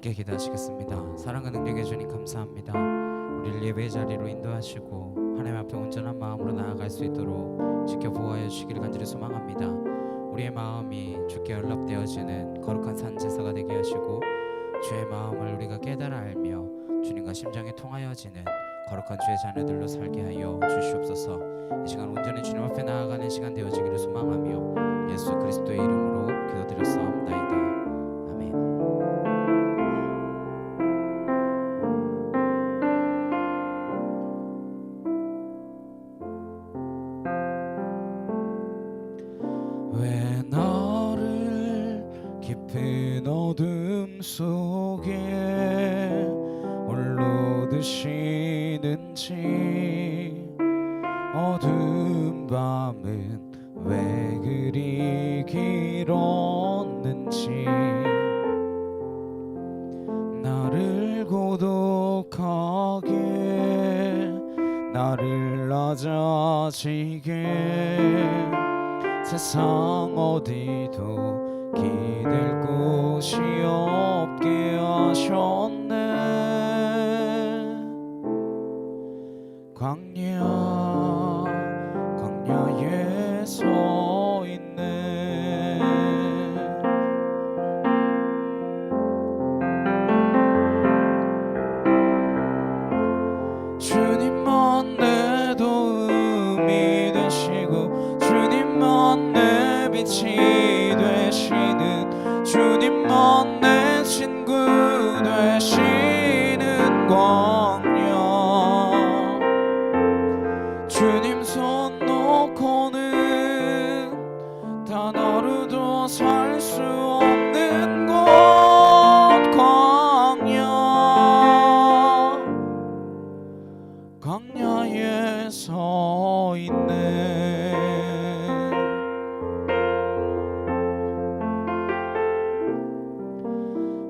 함께 기도하시겠습니다. 사랑과 능력의 주님 감사합니다. 우리를 예배의 자리로 인도하시고 하나님 앞에 온전한 마음으로 나아갈 수 있도록 지켜보호하여 주시기를 간절히 소망합니다. 우리의 마음이 주께 연락되어지는 거룩한 산제사가 되게 하시고 주의 마음을 우리가 깨달아 알며 주님과 심장이 통하여지는 거룩한 주의 자녀들로 살게 하여 주시옵소서. 이 시간 온전히 주님 앞에 나아가는 시간 되어지기를 소망하며 예수 그리스도의 이름으로 기도드렸사옵나이다. 아멘. 왜 너를 깊은 어둠 속에 홀로 두시는지, 어두운 밤은 왜 그리 길었는지, 나를 고독하게 나를 낮아지게 세상 어디도 기댈 곳이 없게 하셨네. 광야에 서 있네. 주님만 내 도움이 되시고 주님만 내 빛이 되시는, 주님만 내 친구 되시는 광야. 주님 손 놓고는 단 하루도 살 수 없는 곳 광야에 서 있네.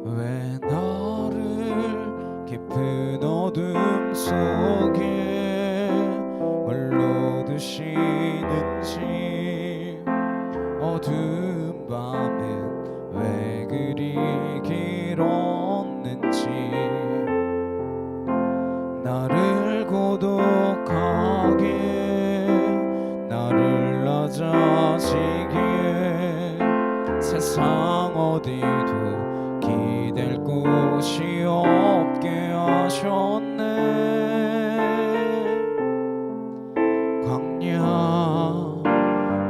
왜 나를 깊은 어둠 속에 홀로 두시는지, 어두운 밤은 왜 그리 길었는지, 나를 고독하게 나를 낮아지게 세상 어디도 기댈 곳이 없게 하셨네.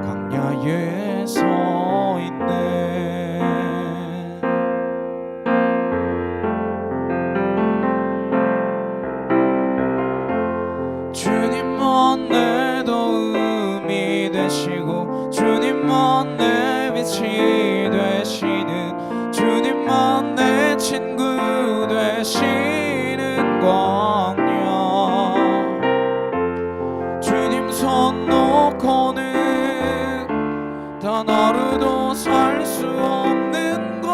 광야에 서 있네. 주님만 내 도움이 되시고 주님만 내 빛이 되시는, 주님만 내 친구 되시는 광야. 주님 손 놓고는 단 하루도 살 수 없는 곳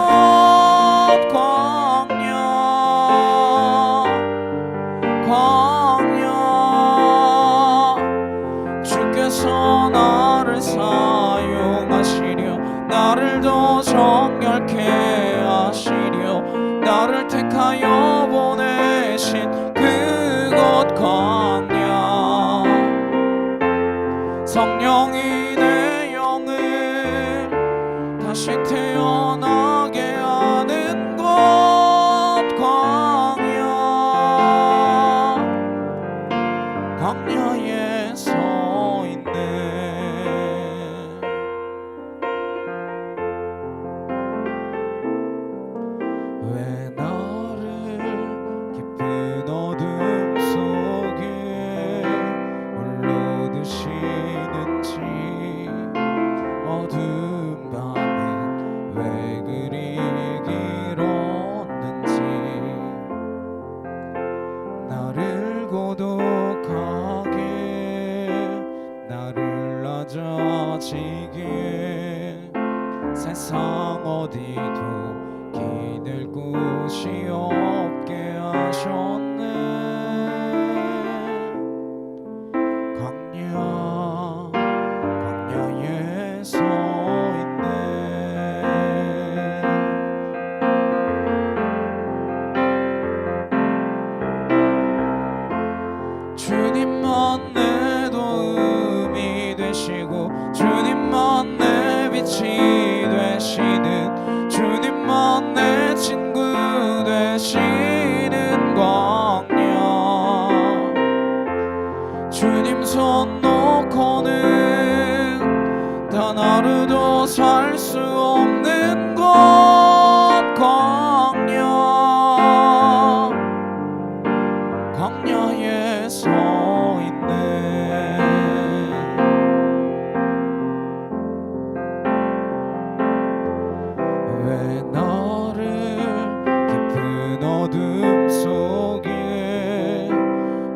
광야. 주께서 나를 사용하시려, 나를 더 정결케 하시려, 나를 택하여 보내신 그곳 광야. 성령이 내 영을 다시 태어나게 하는 곳 광야에 서 있네. 왜 나를 깊은 어둠 속에 홀로 두시는지, 어두운 밤은 왜 그리 길었는지, 나를 고독하게 나를 낮아지게 세상 어디도 기댈 곳이 없게 하셨네. 광야에 서 있네. 빛이 되시는 주님만 내 친구 되시는 광야 주님 손 놓고는 단 하루도 살 수 없는 곳 광야에 서 있네 왜 나를 깊은 어둠 속에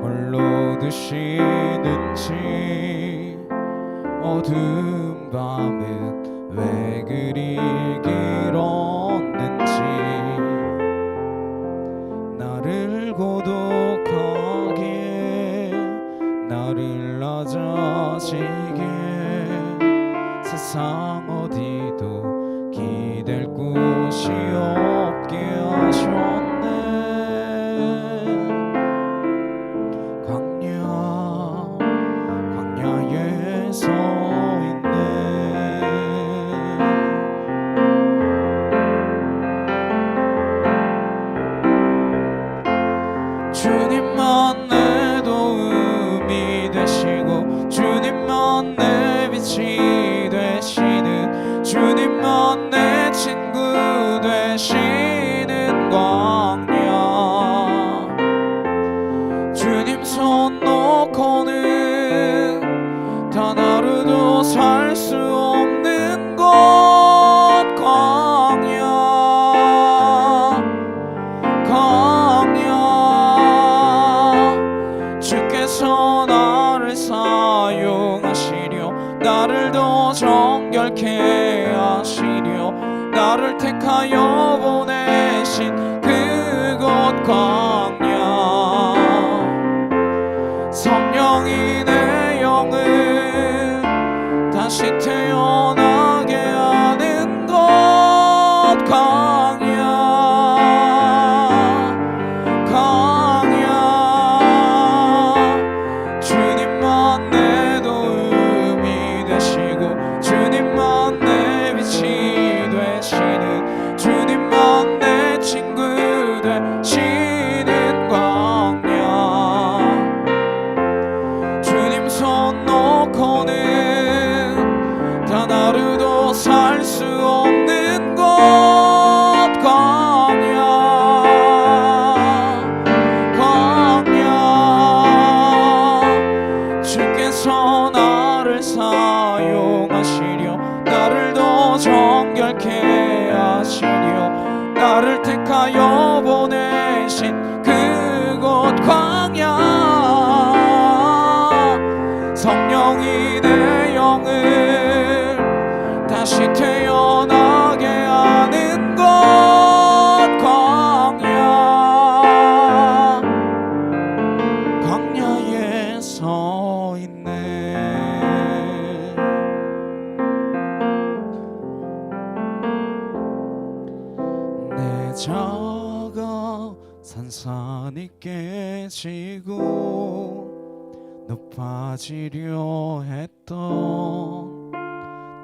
홀로 두시는지 어두운 밤은 왜 그리 길었는지 나를 고독하게 나를 낮아지게 세상 어디도 기댈 곳이 없게 하셨네 광야에 서 있네 주님만 내 도움이 되시고 주님만 내 빛이 되시는 주님만 내 친구 되시는 광야 주님 손 놓고는 단 하루도 살 수 없는 곳 광야 주께서 나를 사용하시려 나를 더 정결케 하시려 나를 택하여 보내신 그곳 광야 성령이 내 영을 다시 태어나게 하는 곳 광야 주님만 내 도움이 되시고 주님만 내 빛이 되시는 주님만 내 친구 되시는 광야 주님 손 놓고는 단 하루도 살 수 없는 곳 주께서 나를 사용하시려 나를 더 정결케 하시려 나를 택하여 보내신 그곳 광야 성령이 내 영을 다시 태어나게 하는 곳 광야에 서 있네 내 자가 산산이 깨지고 높아지려 했던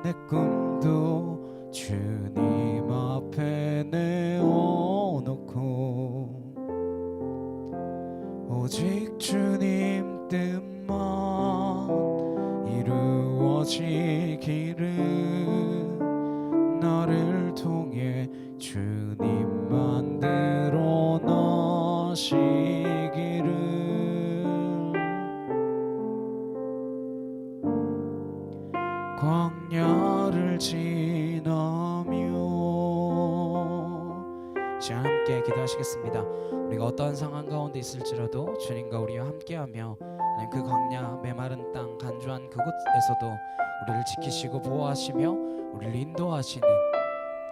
내 꿈도 주님 앞에 내어놓고 오직 주님 뜻만 이루어지기를 나를 통해 주님 만들어 나시기를 광야를 지나며 시간 함께 기도하시겠습니다. 우리가 어떠한 상황 가운데 있을지라도 주님과 우리와 함께하며 하나님 그 광야 메마른 땅 간주한 그곳에서도 우리를 지키시고 보호하시며 우리를 인도하시는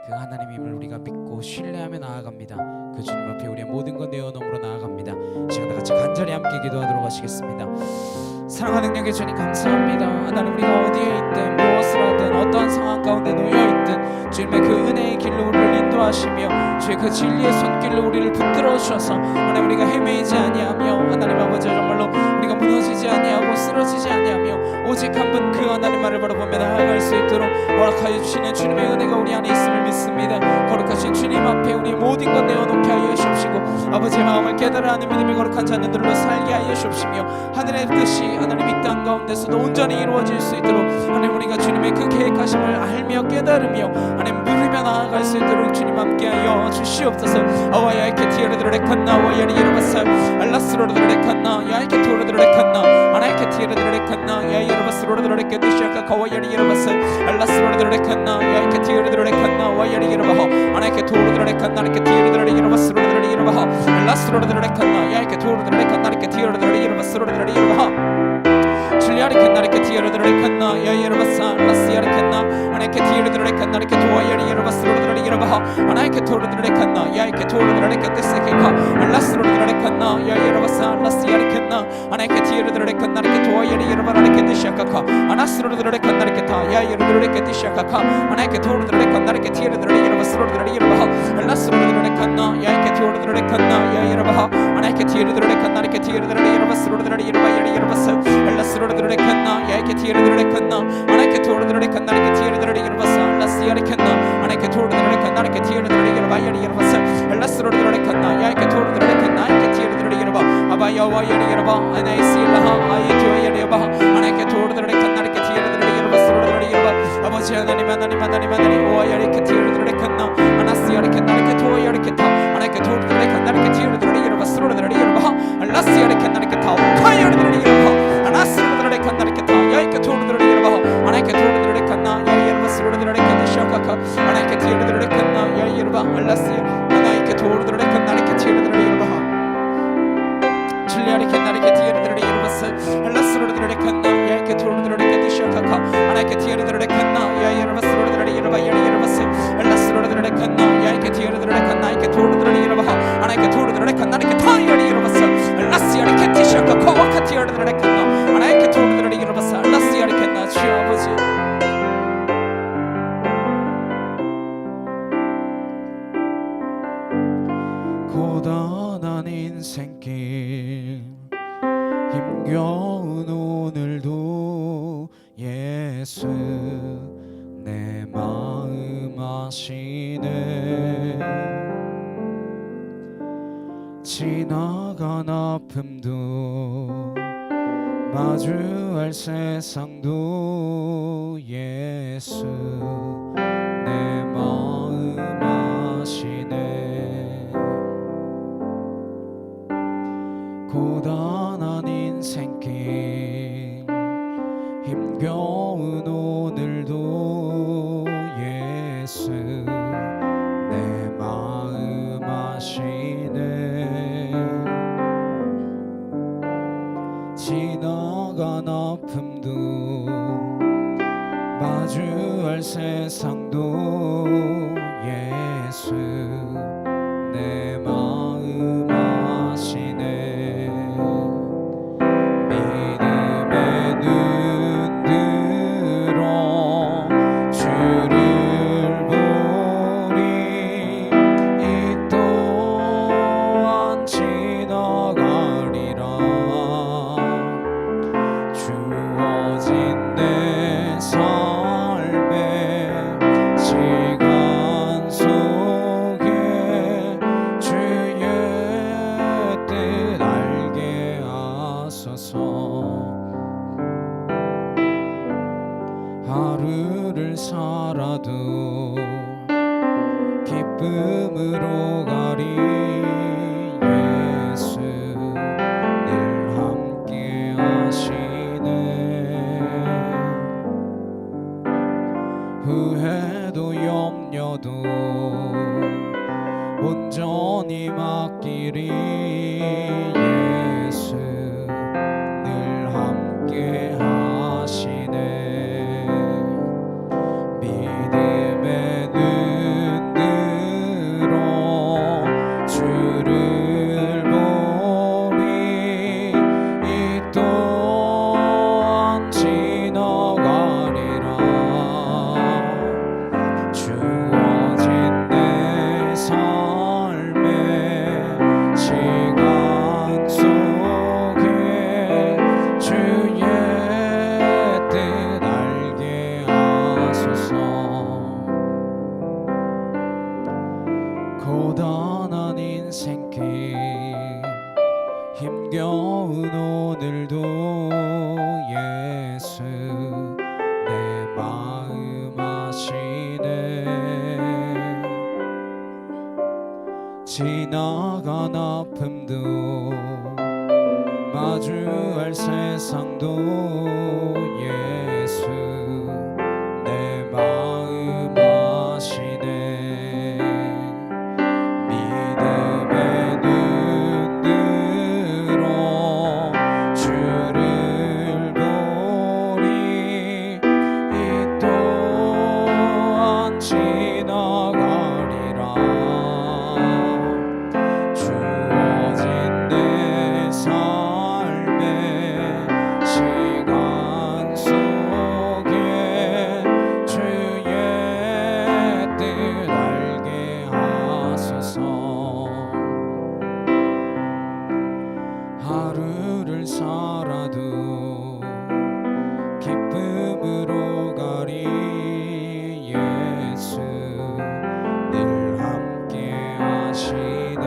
그 하나님임을 우리가 믿고 신뢰하며 나아갑니다. 그 주님 앞에 우리의 모든 것 내어놓음으로 나아갑니다. 시간 다 같이 간절히 함께 기도하도록 하시겠습니다. 사랑하는 능력의 주님 감사합니다. 하나님 우리가 어디에 있든 무엇을 하든 어떠한 상황 가운데 놓여있든 주님의 그 은혜의 길로 우리를 인도하시며 주의 그 진리의 손길로 우리를 붙들어 주셔서 하나님 우리가 헤매이지 아니하며 하나님 아버지 정말로 우리가 무너지지 아니하고 쓰러지지 아니하며 오직 한 분 그 하나님 말을 하늘을 바라보며 나아갈 수 있도록 허락하여 주시는 주님의 은혜가 우리 안에 있음을 믿습니다. 거룩하신 주님 앞에 우리의 모든 것 내어놓게 하여 주옵시고 아버지의 마음을 깨달아 아는 믿음의 거룩한 자녀들로 살게 하여 주옵시며 하늘의 뜻이 하나님 이 땅 가운데서도 온전히 이루어질 수 있도록 하나님 우리가 주님의 그 계획하심을 알며 깨달으며 하나님 누리며 나아갈 수 있도록 주님 함께하여 주시옵소서. 아와야이케 티에르드레칸나 와야리에르바사 알라스로르드레칸나 야이케토르드레칸나 아나이케 티에르드레칸나 야이에르바스로르드레케 디시아카 카와야리에르바사 알라스로르드레칸나 야이케 티에르드레칸나 와야리에르바하 아나이케 토르드레칸나 아나이케 티에르드레이에르바스로르드레이에르바하 알라스로르드레칸나 야이케 토르드레칸나 아나이케 티에르드레이에르바스로르드레이에르바하 칠리아리켄나리케 티에르드레칸나 야이에르바사 라시아리켄나 아나이케 티에르드레칸나 아나이케 토와야리에르바스로르드레이에르바하 아나이케 토르드레칸나 야이케 토르드레케 데세케카 알라스로르드레칸나 야이에르바사 라시아리켄나 아나이케 티에르드레칸나 아나이케 토와야리에르바라리케 데시아카카 아나스로르드레칸나 아나이케 타 야이에르드레케 데시아카카 아나이케 토르드레칸나 아나이케 티에르드레이에르바스로르드레이에르바하 알라스로르드레칸나 야이케 토르드레칸나 야이에르바하 아나이케 티에르드레칸나 아나이케 티에르드레이에르바스로르드레이에르바하 알라스로르드레칸나 야이케 티에르드레칸나 아나이케 토르드레칸나 아나이케 티에르드레이에르바사 라시아리켄나 아나이케 토르드레칸나 아나이케 티에르드레이에르바야리에르바사 알라스로르드레칸나 야이케 토르드레칸나 아나이케 티에르드레이에르바 아바야와야리에르바 아나이실라하 아이케와야리에르바 아나이케 토르드레칸나 아나이케 티에르드레이에르바스로르드레이에르바 아버지 하나님 하나님 하나님 하나님 오와야리케 티에르드레칸나 아나시아리켄나 아나이케 토와야리케타 아나이케 토르드레칸나 아나이케 티에르드레이에르바스로르드레이에르바 알라시아리켄나 아나이케 타 오카야리에르바 아나스로르드레칸나 아나이케 타 야이케 토르드레이에르바 아나이케 토르드레칸나 야이에르바스로르드레이에르바 샤카카 아나이케 티에르드레칸나 야이에르바 알라시아 아나이케 토르드레칸나 아나이케 티에르드레이에르바 칠리아리켄나 아나이케 티에르드레이에르바스 알라스로르드레칸나 야이케 토르드레이에르바 샤카카 아나이케 티에르드레칸나 야이에르바스로르드레이에르바 야이에르바스 알라스로르드레칸나 야이케 티에르드레칸나 아나이케 토르드레이에르바 아나이케 토르드레칸나 아나이케 타야리에르바스 알라시아리케 티샤카카 와카 티에르드레칸나 아나이케 토르드레이에르바스 알라시아리켄나 주여 아버지 고단한 인생길 힘겨운 오늘도 예수 내 마음 아시네 지나간 아픔도 마주할 세상도 예수 내 마음 아시네 고단한 인생길 힘겨운 오늘도 예수 내 마음 아시네 지나간 아픔도 마주할 세상도 예수 내 마음 아시네 믿음의 눈 들어 주를 보리 이 또한 지나가리라 주어진 내 삶의 시간 속에 주의 뜻 알게 하소서 하루를 살아도 기쁨으로 가리 예수 늘 함께 하시네 후회도 염려도 온전히 맡기리 예수 늘 함께 하시네 믿음의 눈 들어 오늘도 예수 내 마음 아시네. 지나간 아픔도 마주할 세상도 예수 내 마음 아시네. 믿음의 눈으로 주를 보리. 이 또한 지나가리라. 주어진 내 삶의 시간 속에 주의 뜻 알게 하소서. 하루를 살아도 기쁨으로 가리. 예수 늘 함께 하시네.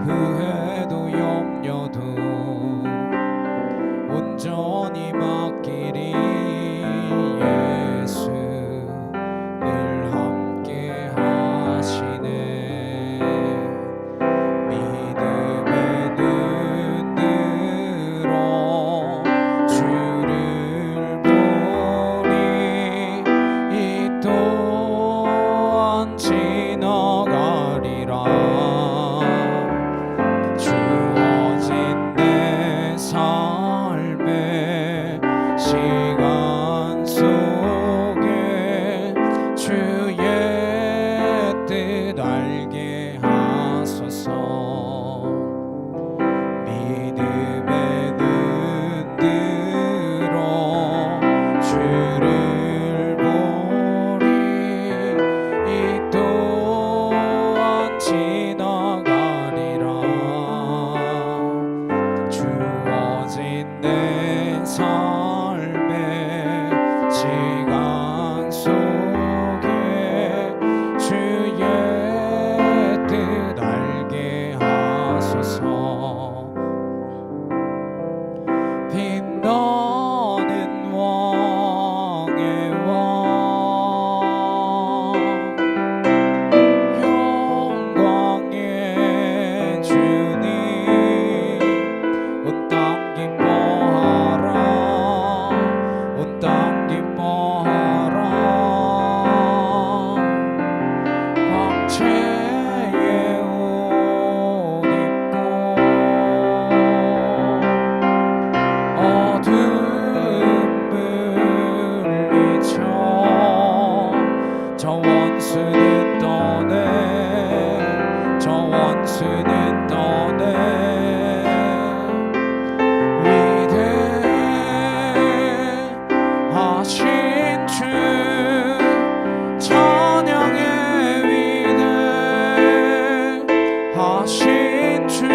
후회도 염려도 온전히 맡기리. 예수 늘 함께 하시네. 믿음의 눈으로 주를 보리. 이 또한 지나가리라. 주어진 내 삶의 시간 속에 주의 뜻 알게 하소서. 믿음의 눈으로 주를 보리. 이 또한 지나가리라. 주어진 내 삶의 시간 속에 주의 뜻 알게 하소서. 빛나는 왕의 왕 영광의 주님 온 땅 기뻐하라. 온 땅 기뻐하라. 광채의 옷 입고 어둠 물리쳐 저 원수는 떠내. 저 원수는 떠내. 위대하신 주 찬양의 위대하신 주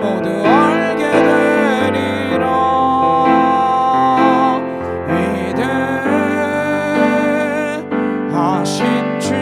모두 알게 되리라. 위대하신 주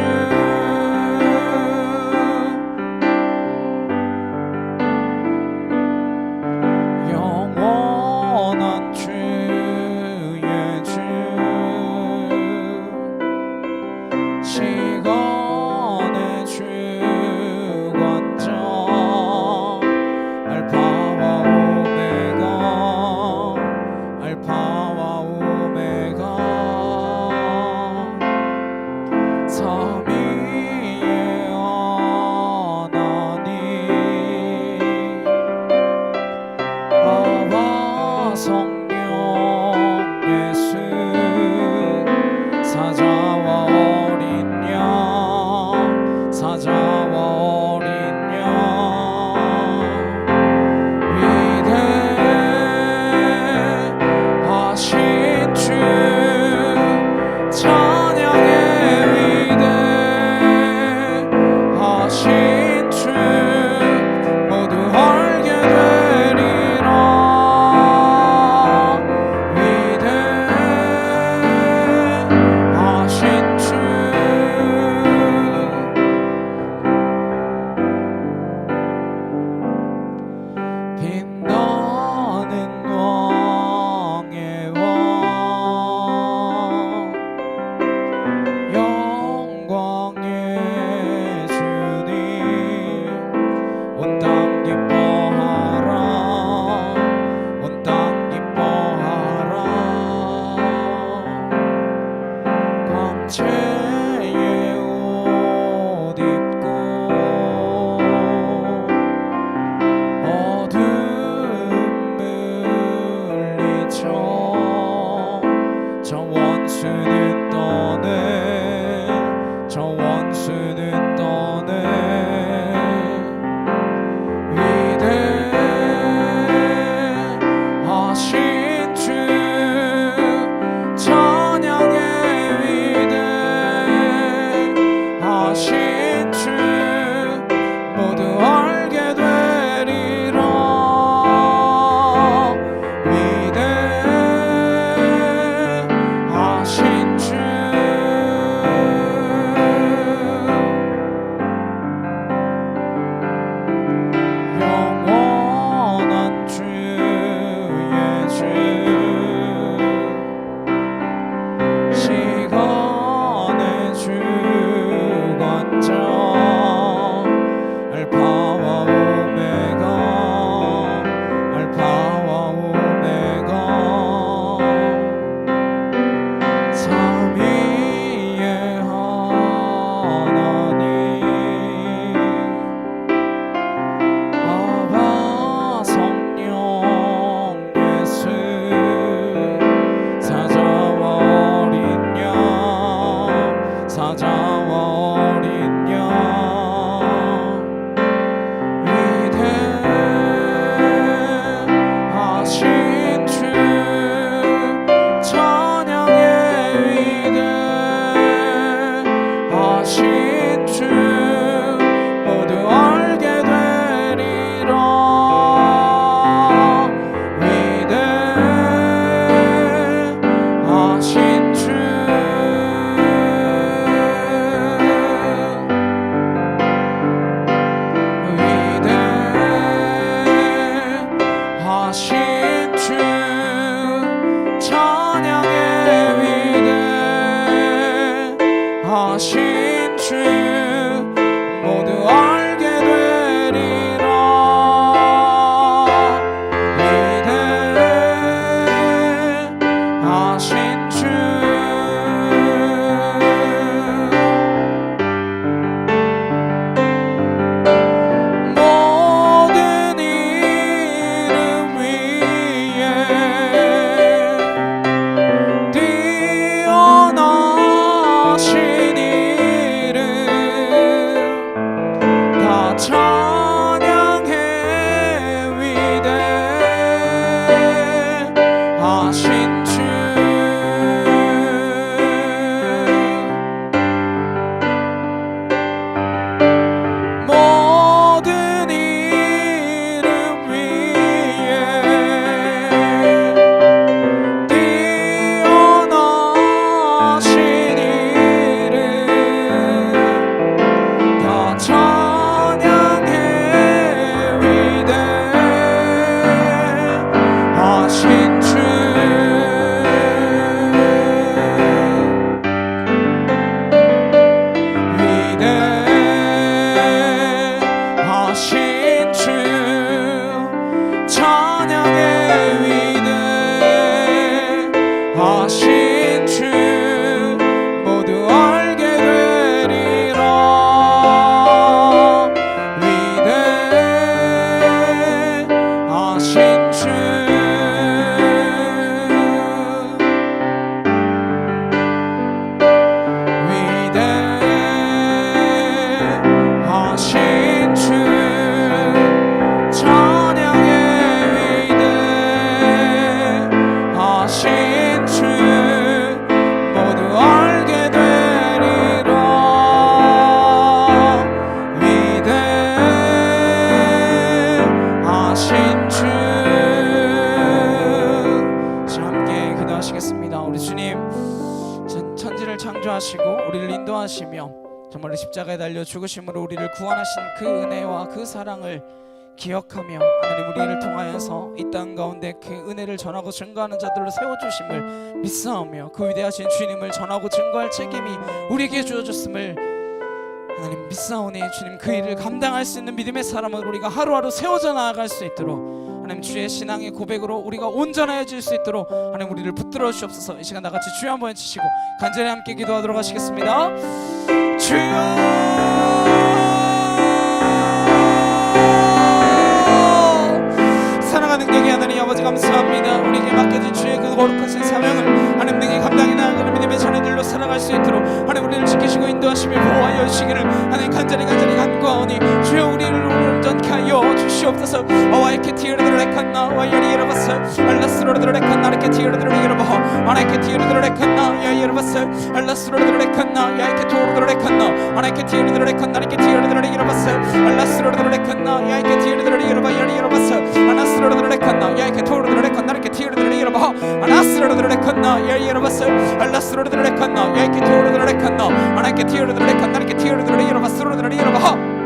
정말로 십자가에 달려 죽으심으로 우리를 구원하신 그 은혜와 그 사랑을 기억하며 하나님 우리를 통하여서 이 땅 가운데 그 은혜를 전하고 증거하는 자들로 세워주심을 믿사오며 그 위대하신 주님을 전하고 증거할 책임이 우리에게 주어졌음을 하나님 믿사오니 주님 그 일을 감당할 수 있는 믿음의 사람으로 우리가 하루하루 세워져 나아갈 수 있도록 하나님 주의 신앙의 고백으로 우리가 온전해질 수 있도록 하나님 우리를 붙들어 주옵소서. 이 시간 다같이 주여 한번 외치시고 간절히 함께 기도하도록 하시겠습니다. 주여 사랑하는 능력의 하나님 아버지 감사합니다. 우리에게 맡겨진 주의 그 거룩하신 사명을 하나님 능히 감당해 나아가는 믿음의 자녀들로 살아갈 수 있도록 하나님 우리를 지키시고 인도하시며 보호하여 주시기를 하나님 간절히 간구하오니 주여 우리를 온전케 하여 주시옵소서. 와이케 티르르 레칸나 와이리 여러바서 알라스로르르 레칸나 이렇게 티르르 여러바 하나이케 티르르 레칸나 야 여러바서 알라스로르르 레칸나 야이케 토르르 레칸나 하나이케 티르르 레칸나 이렇게 티르르 여러바서 알라스로르르 레칸나 야이케 티르르 여러바 야리 여러바서 아나스로르르 레칸나 야이케 토르르 레칸나 이렇게 티르르 여러바 아나스로르르 레칸나 야리 여러바서 알라스로르르 레칸나 야이케 토르르 레칸나 하나이케 티르르 레칸나 이렇게 티르르 여러바스로르르 여러바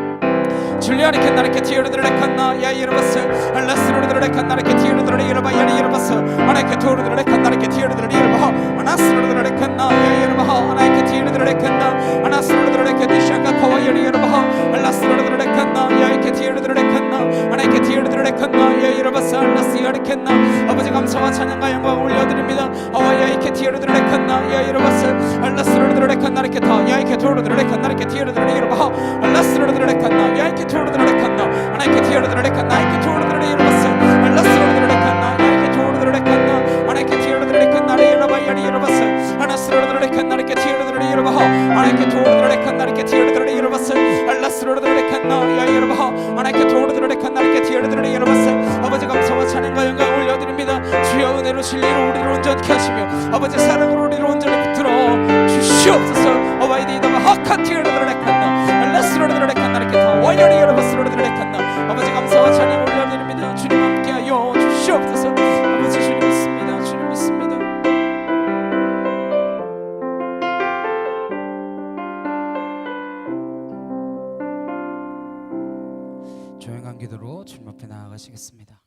줄리아리 캔나르케 티르드레 칸나 야 이르바스 알라스르드레 칸나르케 티르드레 이르바 야 이르바스 아나케 토르드레 칸나르케 티르드레 이르바 아나스르드레 칸나 야 이르바 아나케 티르드레 칸나 아나스르드레 케티샤카 카와 야 이르바 알라스르드레 칸나 야 이케 티르드레 칸나 아나케 티르드레 칸나 야 이르바스 알라스야르 캔나 아버지 감사와 찬양과 영광 올려드립니다. 아와야 이케 티르드레 칸나 야 이르바스 알라스르드레 칸나르케 타 야 이케 토르드레 칸나르케 티르드레 이르바 알라스르드레 칸나 야 이케 토르드레 칸나 아나케 티르드레 칸나 이케 토르드레 이르바스 알라스르드레 칸나 야 이케 토르드레 칸나 아나케 티르드레 칸나 이르바 야 이르바스 아나스르드레 칸나 이케 티르드레 이르바 아나케 토르드레 칸나 이케 티르드레 이르바스 알라스르드레 칸나 야 이르바 아나케 토르드레 칸나 이케 티르드레 이르바스 아버지 감사와 찬양과 영광 올려드립니다. 주여 은혜로 진리로 우리를 온전케 하시며 아버지 사랑으로 우리를 온전히 붙들어 주시옵소서. 어바이디다바 하카티르드레 칸나 알라스르드레 칸나 이렇게 다 와이어리 여러바스르드레 칸나 아버지 감사와 찬양 올려드립니다. 주님 함께하여 주시옵소서. 아버지 주님 믿습니다. 주님 믿습니다. 조용한 기도로 주님 앞에 나아가시겠습니다.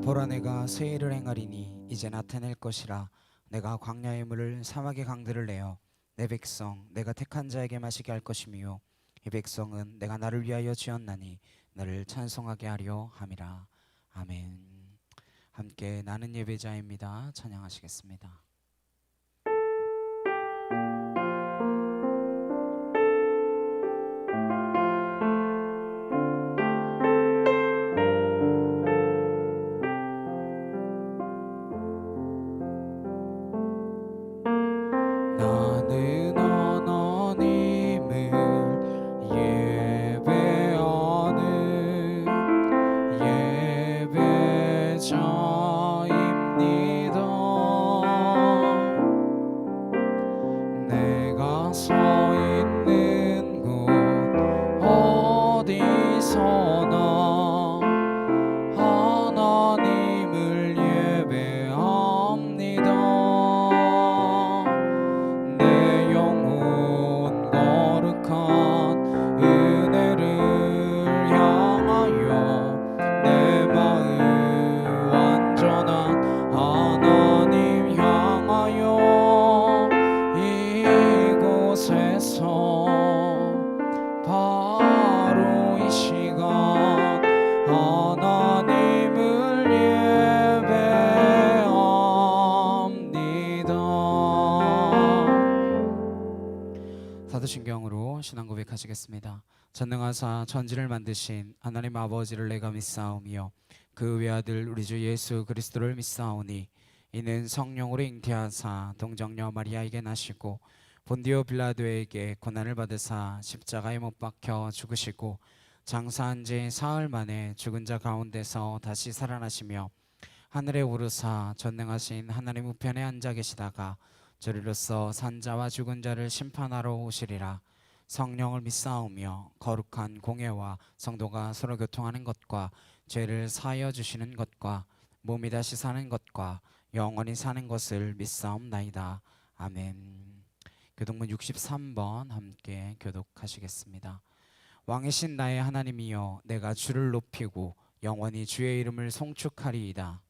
보라 내가 새 일을 행하리니 이제 나타낼 것이라. 내가 광야의 물을 사막의 강들을 내어 내 백성 내가 택한 자에게 마시게 할 것이며 이 백성은 내가 나를 위하여 지었나니 너를 찬송하게 하려 함이라. 아멘. 함께 나는 예배자입니다. 찬양하시겠습니다. 사도신경으로 신앙 고백하시겠습니다. 전능하사 천지를 만드신 하나님 아버지를 내가 믿사오며 그 외아들 우리 주 예수 그리스도를 믿사오니 이는 성령으로 잉태하사 동정녀 마리아에게 나시고 본디오 빌라도에게 고난을 받으사 십자가에 못 박혀 죽으시고 장사한 지 사흘 만에 죽은 자 가운데서 다시 살아나시며 하늘에 오르사 전능하신 하나님 우편에 앉아 계시다가 저리로서 산자와 죽은 자를 심판하러 오시리라. 성령을 믿사오며 거룩한 공예와 성도가 서로 교통하는 것과 죄를 사하여 주시는 것과 몸이 다시 사는 것과 영원히 사는 것을 믿사옵나이다. 아멘. 교독문 63번 함께 교독하시겠습니다. 왕이신 나의 하나님이여 내가 주를 높이고 영원히 주의 이름을 송축하리이다.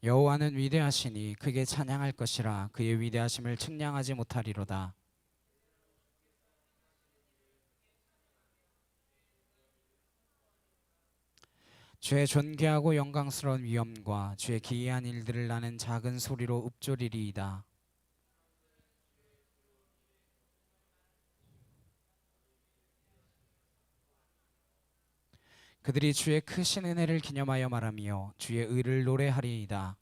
여호와는 위대하시니 크게 찬양할 것이라. 그의 위대하심을 측량하지 못하리로다. 주의 존귀하고 영광스러운 위엄과 주의 기이한 일들을 나는 작은 소리로 읊조리리이다. 그들이 주의 크신 은혜를 기념하여 말하며 주의 의를 노래하리이다.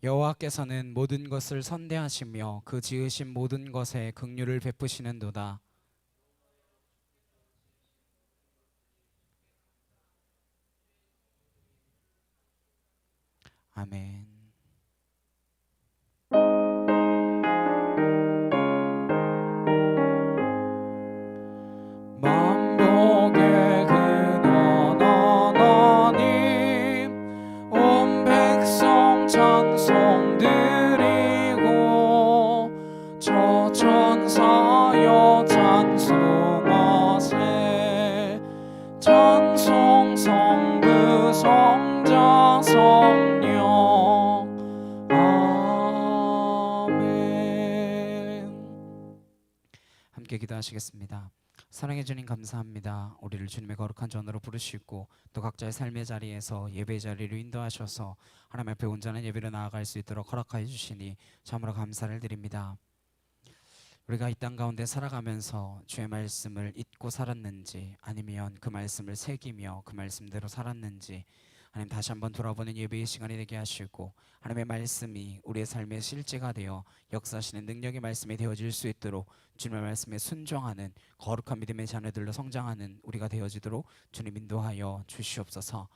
여호와께서는 모든 것을 선대하시며 그 지으신 모든 것에 긍휼을 베푸시는도다. 아멘. 만복의 근원 하나님 온 백성 찬송 드리고 저 천사여 찬송하세 찬송 성부 성자 성령 아멘. 함께 기도하시겠습니다. 사랑해 주님 감사합니다. 우리를 주님의 거룩한 전으로 부르시고 또 각자의 삶의 자리에서 예배의 자리로 인도하셔서 하나님 앞에 온전한 예배로 나아갈 수 있도록 허락하여 주시니 참으로 감사를 드립니다. 우리가 이 땅 가운데 살아가면서 주의 말씀을 잊고 살았는지 아니면 그 말씀을 새기며 그 말씀대로 살았는지 하나님 다시 한번 돌아보는 예배의 시간이 되게 하시고 하나님의 말씀이 우리의 삶의 실제가 되어 역사하시는 능력의 말씀이 되어질 수 있도록 주님의 말씀에 순종하는 거룩한 믿음의 자녀들로 성장하는 우리가 되어지도록 주님 인도하여 주시옵소서.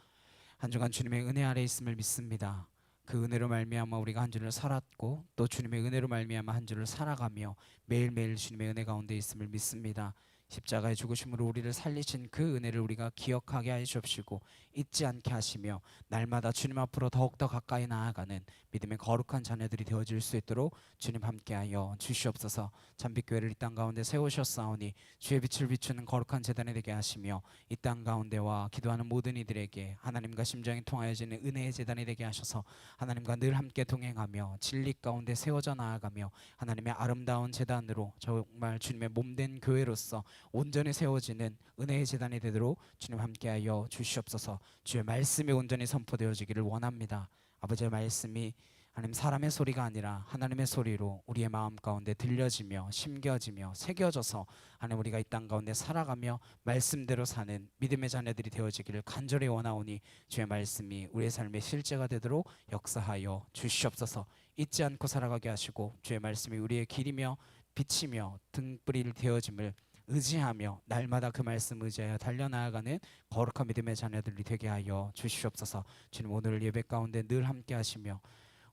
한 주간 주님의 은혜 아래 있음을 믿습니다. 그 은혜로 말미암아 우리가 한 주를 살았고 또 주님의 은혜로 말미암아 한 주를 살아가며 매일매일 주님의 은혜 가운데 있음을 믿습니다. 십자가의 죽으심으로 우리를 살리신 그 은혜를 우리가 기억하게 하여 주옵시고 잊지 않게 하시며 날마다 주님 앞으로 더욱더 가까이 나아가는 믿음의 거룩한 자녀들이 되어질 수 있도록 주님 함께하여 주시옵소서. 잠빛교회를 이 땅 가운데 세우셨사오니 주의 빛을 비추는 거룩한 제단이 되게 하시며 이 땅 가운데와 기도하는 모든 이들에게 하나님과 심정이 통하여지는 은혜의 제단이 되게 하셔서 하나님과 늘 함께 동행하며 진리 가운데 세워져 나아가며 하나님의 아름다운 제단으로 정말 주님의 몸된 교회로서 온전히 세워지는 은혜의 제단이 되도록 주님 함께하여 주시옵소서. 주의 말씀이 온전히 선포되어지기를 원합니다. 아버지의 말씀이 하나님 사람의 소리가 아니라 하나님의 소리로 우리의 마음 가운데 들려지며 심겨지며 새겨져서 하나님 우리가 이 땅 가운데 살아가며 말씀대로 사는 믿음의 자녀들이 되어지기를 간절히 원하오니 주의 말씀이 우리의 삶의 실제가 되도록 역사하여 주시옵소서. 잊지 않고 살아가게 하시고 주의 말씀이 우리의 길이며 빛이며 등불이 되어짐을 의지하며 날마다 그 말씀 의지하여 달려나아가는 거룩한 믿음의 자녀들이 되게 하여 주시옵소서. 주님 오늘 예배 가운데 늘 함께 하시며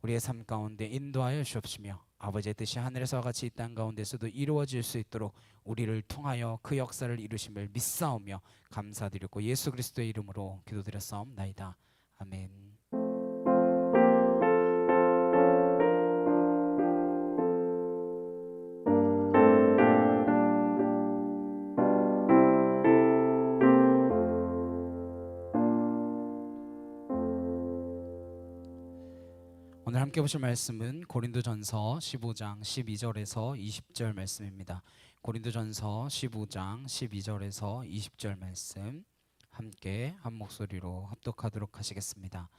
우리의 삶 가운데 인도하여 주옵시며 아버지의 뜻이 하늘에서와 같이 이 땅 가운데서도 이루어질 수 있도록 우리를 통하여 그 역사를 이루심을 믿사오며 감사드리고 예수 그리스도의 이름으로 기도드렸사옵나이다. 아멘. 오늘 함께 보실 말씀은 고린도전서 15장 12절에서 20절 말씀입니다. 고린도전서 15장 12절에서 20절 말씀 함께 한 목소리로 합독하도록 하시겠습니다.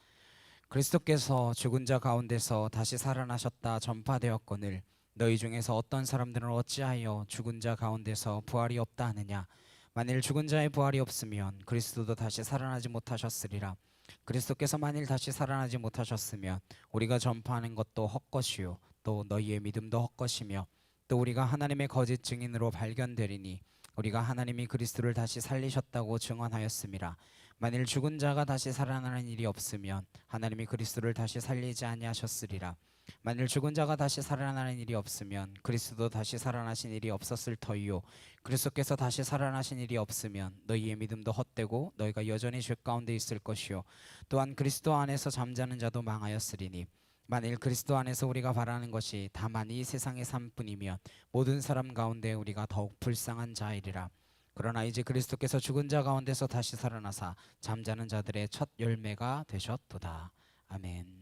그리스도께서 죽은 자 가운데서 다시 살아나셨다 전파되었거늘 너희 중에서 어떤 사람들은 어찌하여 죽은 자 가운데서 부활이 없다 하느냐. 만일 죽은 자의 부활이 없으면 그리스도도 다시 살아나지 못하셨으리라. 그리스도께서 만일 다시 살아나지 못하셨으면 우리가 전파하는 것도 헛것이요 또 너희의 믿음도 헛것이며 또 우리가 하나님의 거짓 증인으로 발견되리니 우리가 하나님이 그리스도를 다시 살리셨다고 증언하였음이라. 만일 죽은 자가 다시 살아나는 일이 없으면 하나님이 그리스도를 다시 살리지 아니하셨으리라. 만일 죽은 자가 다시 살아나는 일이 없으면 그리스도 다시 살아나신 일이 없었을 터이요 그리스도께서 다시 살아나신 일이 없으면 너희의 믿음도 헛되고 너희가 여전히 죄 가운데 있을 것이요 또한 그리스도 안에서 잠자는 자도 망하였으리니 만일 그리스도 안에서 우리가 바라는 것이 다만 이 세상의 삶뿐이면 모든 사람 가운데 우리가 더욱 불쌍한 자이리라. 그러나 이제 그리스도께서 죽은 자 가운데서 다시 살아나사 잠자는 자들의 첫 열매가 되셨도다. 아멘.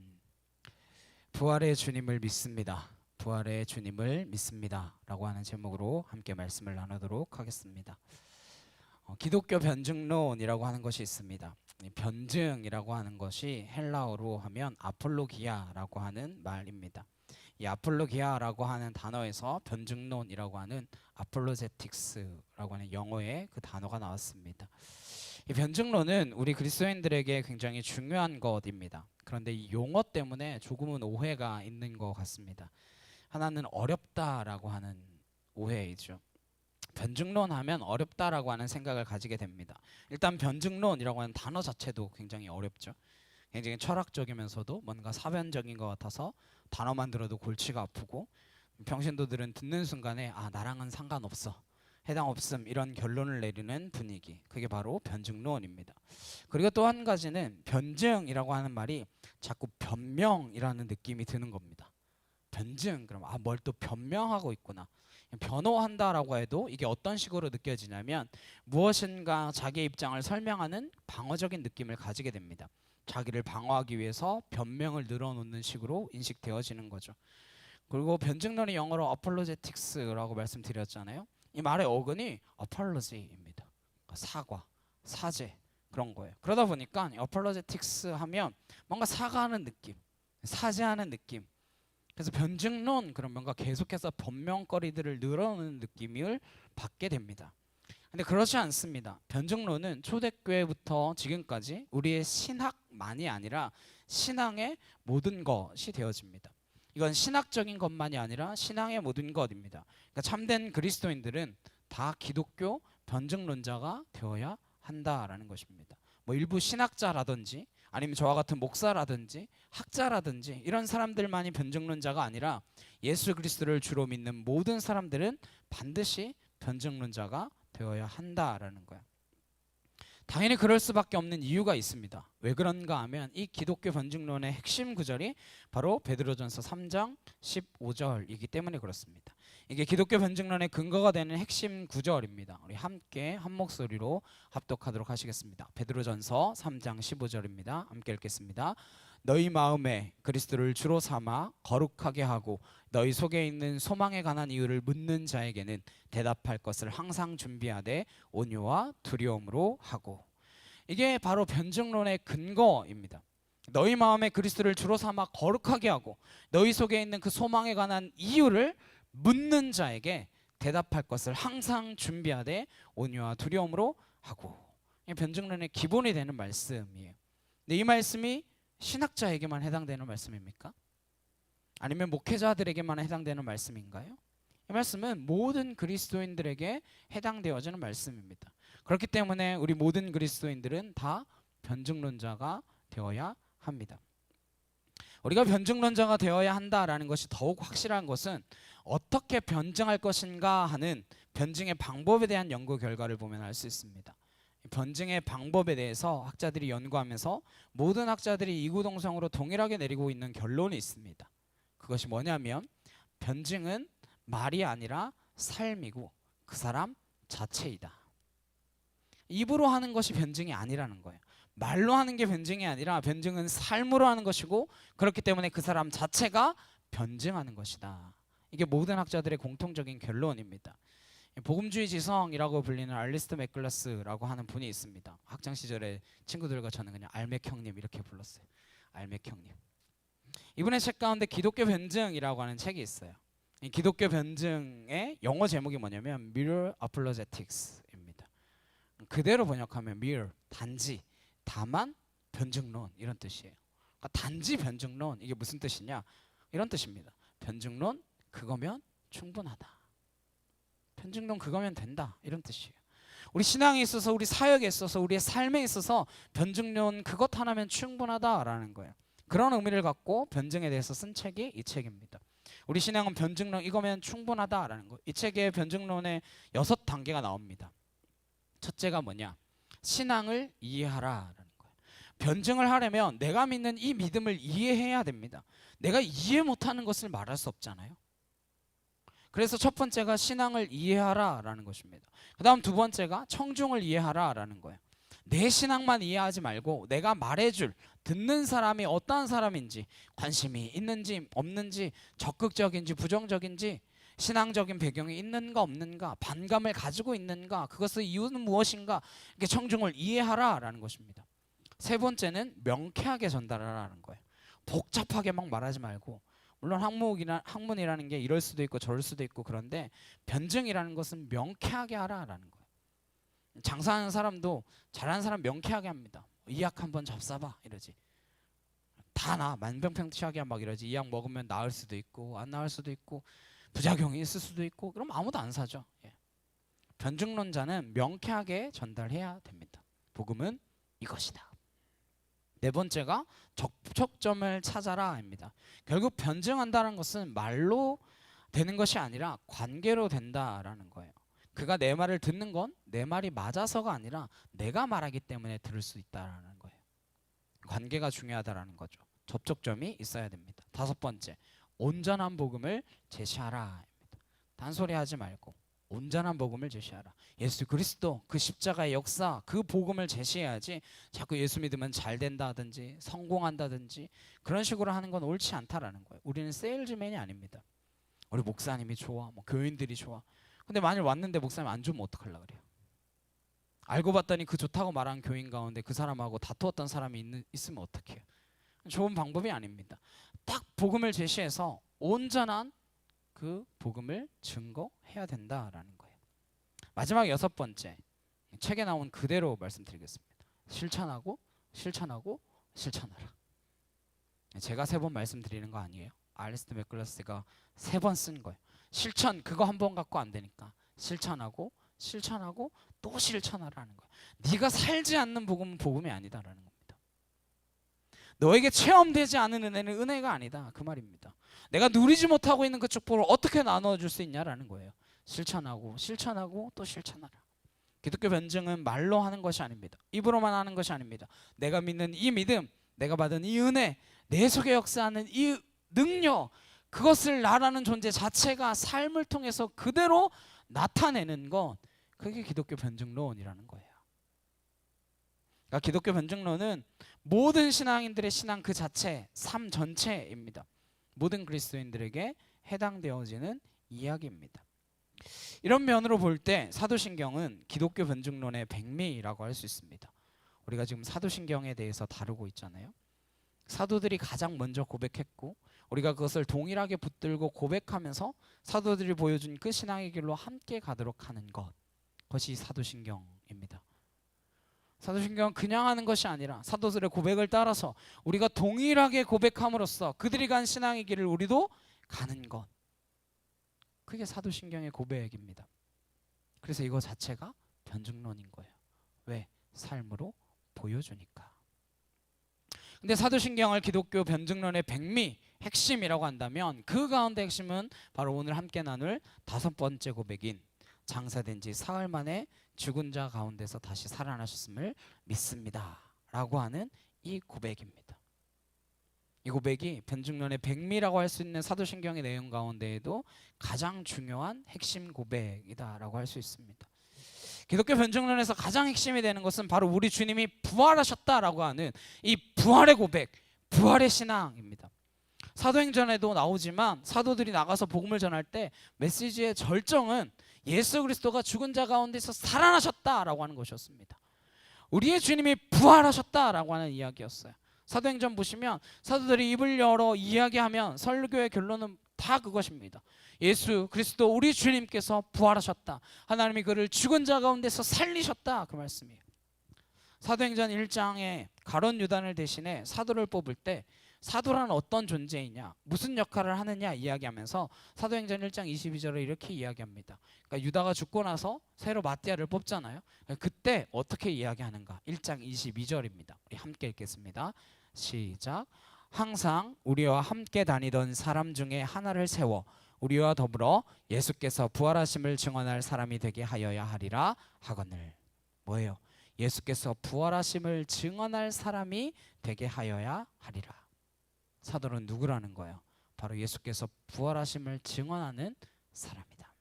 부활의 주님을 믿습니다. 부활의 주님을 믿습니다 라고 하는 제목으로 함께 말씀을 나누도록 하겠습니다. 기독교 변증론이라고 하는 것이 있습니다. 변증이라고 하는 것이 헬라어로 하면 아폴로기아라고 하는 말입니다. 이 아폴로기아라고 하는 단어에서 변증론이라고 하는 아폴로제틱스라고 하는 영어의 그 단어가 나왔습니다. 이 변증론은 우리 그리스도인들에게 굉장히 중요한 것입니다. 그런데 이 용어 때문에 조금은 오해가 있는 것 같습니다. 하나는 어렵다라고 하는 오해이죠. 변증론 하면 어렵다라고 하는 생각을 가지게 됩니다. 일단 변증론이라고 하는 단어 자체도 굉장히 어렵죠. 굉장히 철학적이면서도 뭔가 사변적인 것 같아서 단어만 들어도 골치가 아프고, 평신도들은 듣는 순간에 아, 나랑은 상관없어, 해당 없음, 이런 결론을 내리는 분위기, 그게 바로 변증론입니다. 그리고 또 한 가지는 변증이라고 하는 말이 자꾸 변명이라는 느낌이 드는 겁니다. 변증, 그럼 아, 뭘 또 변명하고 있구나, 변호한다라고 해도 이게 어떤 식으로 느껴지냐면 무엇인가 자기의 입장을 설명하는 방어적인 느낌을 가지게 됩니다. 자기를 방어하기 위해서 변명을 늘어놓는 식으로 인식되어지는 거죠. 그리고 변증론이 영어로 apologetics라고 말씀드렸잖아요. 이 말의 어근이 apology입니다. 사과, 사죄, 그런 거예요. 그러다 보니까 apologetics 하면 뭔가 사과하는 느낌, 사죄하는 느낌. 그래서 변증론, 그런 뭔가 계속해서 변명거리들을 늘어놓는 느낌을 받게 됩니다. 근데 그렇지 않습니다. 변증론은 초대교회부터 지금까지 우리의 신학만이 아니라 신앙의 모든 것이 되어집니다. 이건 신학적인 것만이 아니라 신앙의 모든 것입니다. 그러니까 참된 그리스도인들은 다 기독교 변증론자가 되어야 한다라는 것입니다. 뭐 일부 신학자라든지 아니면 저와 같은 목사라든지 학자라든지 이런 사람들만이 변증론자가 아니라 예수 그리스도를 주로 믿는 모든 사람들은 반드시 변증론자가 되어야 한다라는 거야. 당연히 그럴 수밖에 없는 이유가 있습니다. 왜 그런가 하면 이 기독교 변증론의 핵심 구절이 바로 베드로전서 3장 15절이기 때문에 그렇습니다. 이게 기독교 변증론의 근거가 되는 핵심 구절입니다. 우리 함께 한 목소리로 합독하도록 하시겠습니다. 베드로전서 3장 15절입니다. 함께 읽겠습니다. 너희 마음에 그리스도를 주로 삼아 거룩하게 하고 너희 속에 있는 소망에 관한 이유를 묻는 자에게는 대답할 것을 항상 준비하되 온유와 두려움으로 하고. 이게 바로 변증론의 근거입니다. 너희 마음에 그리스도를 주로 삼아 거룩하게 하고 너희 속에 있는 그 소망에 관한 이유를 묻는 자에게 대답할 것을 항상 준비하되 온유와 두려움으로 하고. 이게 변증론의 기본이 되는 말씀이에요. 근데 이 말씀이 신학자에게만 해당되는 말씀입니까? 아니면 목회자들에게만 해당되는 말씀인가요? 이 말씀은 모든 그리스도인들에게 해당되어지는 말씀입니다. 그렇기 때문에 우리 모든 그리스도인들은 다 변증론자가 되어야 합니다. 우리가 변증론자가 되어야 한다라는 것이 더욱 확실한 것은 어떻게 변증할 것인가 하는 변증의 방법에 대한 연구 결과를 보면 알 수 있습니다. 변증의 방법에 대해서 학자들이 연구하면서 모든 학자들이 이구동성으로 동일하게 내리고 있는 결론이 있습니다. 그것이 뭐냐면 변증은 말이 아니라 삶이고 그 사람 자체이다. 입으로 하는 것이 변증이 아니라는 거예요. 말로 하는 게 변증이 아니라 변증은 삶으로 하는 것이고 그렇기 때문에 그 사람 자체가 변증하는 것이다. 이게 모든 학자들의 공통적인 결론입니다. 복음주의 지성이라고 불리는 알리스트 맥글라스라고 하는 분이 있습니다. 학창 시절에 친구들과 저는 그냥 알맥 형님 이렇게 불렀어요. 알맥 형님. 이분의 책 가운데 기독교 변증이라고 하는 책이 있어요. 이 기독교 변증의 영어 제목이 뭐냐면 Mere Apologetics입니다. 그대로 번역하면 Mere, 단지, 다만 변증론, 이런 뜻이에요. 그러니까 단지 변증론, 이게 무슨 뜻이냐, 이런 뜻입니다. 변증론 그거면 충분하다. 변증론 그거면 된다, 이런 뜻이에요. 우리 신앙에 있어서, 우리 사역에 있어서, 우리의 삶에 있어서 변증론 그것 하나면 충분하다라는 거예요. 그런 의미를 갖고 변증에 대해서 쓴 책이 이 책입니다. 우리 신앙은 변증론 이거면 충분하다라는 거. 이 책에 변증론의 6단계가 나옵니다. 첫째가 뭐냐? 신앙을 이해하라라는 거예요. 변증을 하려면 내가 믿는 이 믿음을 이해해야 됩니다. 내가 이해 못하는 것을 말할 수 없잖아요. 그래서 첫 번째가 신앙을 이해하라라는 것입니다. 그 다음 두 번째가 청중을 이해하라라는 거예요. 내 신앙만 이해하지 말고 내가 말해줄, 듣는 사람이 어떠한 사람인지, 관심이 있는지 없는지, 적극적인지 부정적인지, 신앙적인 배경이 있는가 없는가, 반감을 가지고 있는가, 그것의 이유는 무엇인가, 이렇게 청중을 이해하라라는 것입니다. 세 번째는 명쾌하게 전달하라는 거예요. 복잡하게 막 말하지 말고, 물론 학문이라는 게 이럴 수도 있고 저럴 수도 있고, 그런데 변증이라는 것은 명쾌하게 하라라는 거예요. 장사하는 사람도 잘하는 사람 명쾌하게 합니다. 이 약 한번 잡숴봐 이러지. 다 나 만병통치약이야 막 이러지. 이 약 먹으면 나을 수도 있고 안 나을 수도 있고 부작용이 있을 수도 있고, 그럼 아무도 안 사죠. 예. 변증론자는 명쾌하게 전달해야 됩니다. 복음은 이것이다. 네 번째가 접촉점을 찾아라입니다. 결국 변증한다는 것은 말로 되는 것이 아니라 관계로 된다라는 거예요. 그가 내 말을 듣는 건 내 말이 맞아서가 아니라 내가 말하기 때문에 들을 수 있다라는 거예요. 관계가 중요하다라는 거죠. 접촉점이 있어야 됩니다. 다섯 번째, 온전한 복음을 제시하라. 단소리하지 말고 온전한 복음을 제시하라. 예수 그리스도 그 십자가의 역사, 그 복음을 제시해야지 자꾸 예수 믿으면 잘 된다든지 성공한다든지 그런 식으로 하는 건 옳지 않다라는 거예요. 우리는 세일즈맨이 아닙니다. 우리 목사님이 좋아, 뭐 교인들이 좋아. 근데 만일 왔는데 목사님 안 좋으면 어떡하려고 그래요? 알고 봤더니 그 좋다고 말한 교인 가운데 그 사람하고 다투었던 사람이 있으면 어떡해요? 좋은 방법이 아닙니다. 딱 복음을 제시해서 온전한 그 복음을 증거해야 된다라는 거예요. 마지막 여섯 번째, 책에 나온 그대로 말씀드리겠습니다. 실천하고 실천하고 실천하라. 제가 3번 말씀드리는 거 아니에요. 알리스트 맥글러스가 3번 쓴 거예요. 실천, 그거 한 번 갖고 안 되니까 실천하고 실천하고 또 실천하라는 거예요. 네가 살지 않는 복음은 복음이 아니다라는 겁니다. 너에게 체험되지 않은 은혜는 은혜가 아니다, 그 말입니다. 내가 누리지 못하고 있는 그 축복을 어떻게 나눠줄 수 있냐라는 거예요. 실천하고 실천하고 또 실천하라. 기독교 변증은 말로 하는 것이 아닙니다. 입으로만 하는 것이 아닙니다. 내가 믿는 이 믿음, 내가 받은 이 은혜, 내 속에 역사하는 이 능력, 그것을 나라는 존재 자체가 삶을 통해서 그대로 나타내는 것, 그게 기독교 변증론이라는 거예요. 그러니까 기독교 변증론은 모든 신앙인들의 신앙 그 자체, 삶 전체입니다. 모든 그리스도인들에게 해당되어지는 이야기입니다. 이런 면으로 볼 때 사도신경은 기독교 변증론의 백미라고 할 수 있습니다. 우리가 지금 사도신경에 대해서 다루고 있잖아요. 사도들이 가장 먼저 고백했고 우리가 그것을 동일하게 붙들고 고백하면서 사도들이 보여준 그 신앙의 길로 함께 가도록 하는 것, 그것이 사도신경입니다. 사도신경은 그냥 하는 것이 아니라 사도들의 고백을 따라서 우리가 동일하게 고백함으로써 그들이 간 신앙의 길을 우리도 가는 것, 그게 사도신경의 고백입니다. 그래서 이거 자체가 변증론인 거예요. 왜? 삶으로 보여주니까. 근데 사도신경을 기독교 변증론의 백미, 핵심이라고 한다면 그 가운데 핵심은 바로 오늘 함께 나눌 5번째 고백인 장사된 지 사흘 만에 죽은 자 가운데서 다시 살아나셨음을 믿습니다 라고 하는 이 고백입니다. 이 고백이 변증론의 백미라고 할 수 있는 사도신경의 내용 가운데에도 가장 중요한 핵심 고백이다라고 할 수 있습니다. 기독교 변증론에서 가장 핵심이 되는 것은 바로 우리 주님이 부활하셨다라고 하는 이 부활의 고백, 부활의 신앙입니다. 사도행전에도 나오지만 사도들이 나가서 복음을 전할 때 메시지의 절정은 예수 그리스도가 죽은 자 가운데서 살아나셨다라고 하는 것이었습니다. 우리의 주님이 부활하셨다라고 하는 이야기였어요. 사도행전 보시면 사도들이 입을 열어 이야기하면 설교의 결론은 다 그것입니다. 예수 그리스도 우리 주님께서 부활하셨다. 하나님이 그를 죽은 자 가운데서 살리셨다, 그 말씀이에요. 사도행전 1장에 가룟 유다를 대신해 사도를 뽑을 때 사도란 어떤 존재이냐, 무슨 역할을 하느냐 이야기하면서 사도행전 1장 22절에 이렇게 이야기합니다. 그러니까 유다가 죽고 나서 새로 마띠아를 뽑잖아요. 그때 어떻게 이야기하는가? 1장 22절입니다. 우리 함께 읽겠습니다. 시작. 항상 우리와 함께 다니던 사람 중에 하나를 세워 우리와 더불어 예수께서 부활하심을 증언할 사람이 되게 하여야 하리라 하거늘. 뭐예요? 예수께서 부활하심을 증언할 사람이 되게 하여야 하리라. 사도는 누구라는 거예요? 바로 예수께서 부활하심을 증언하는 사람이다,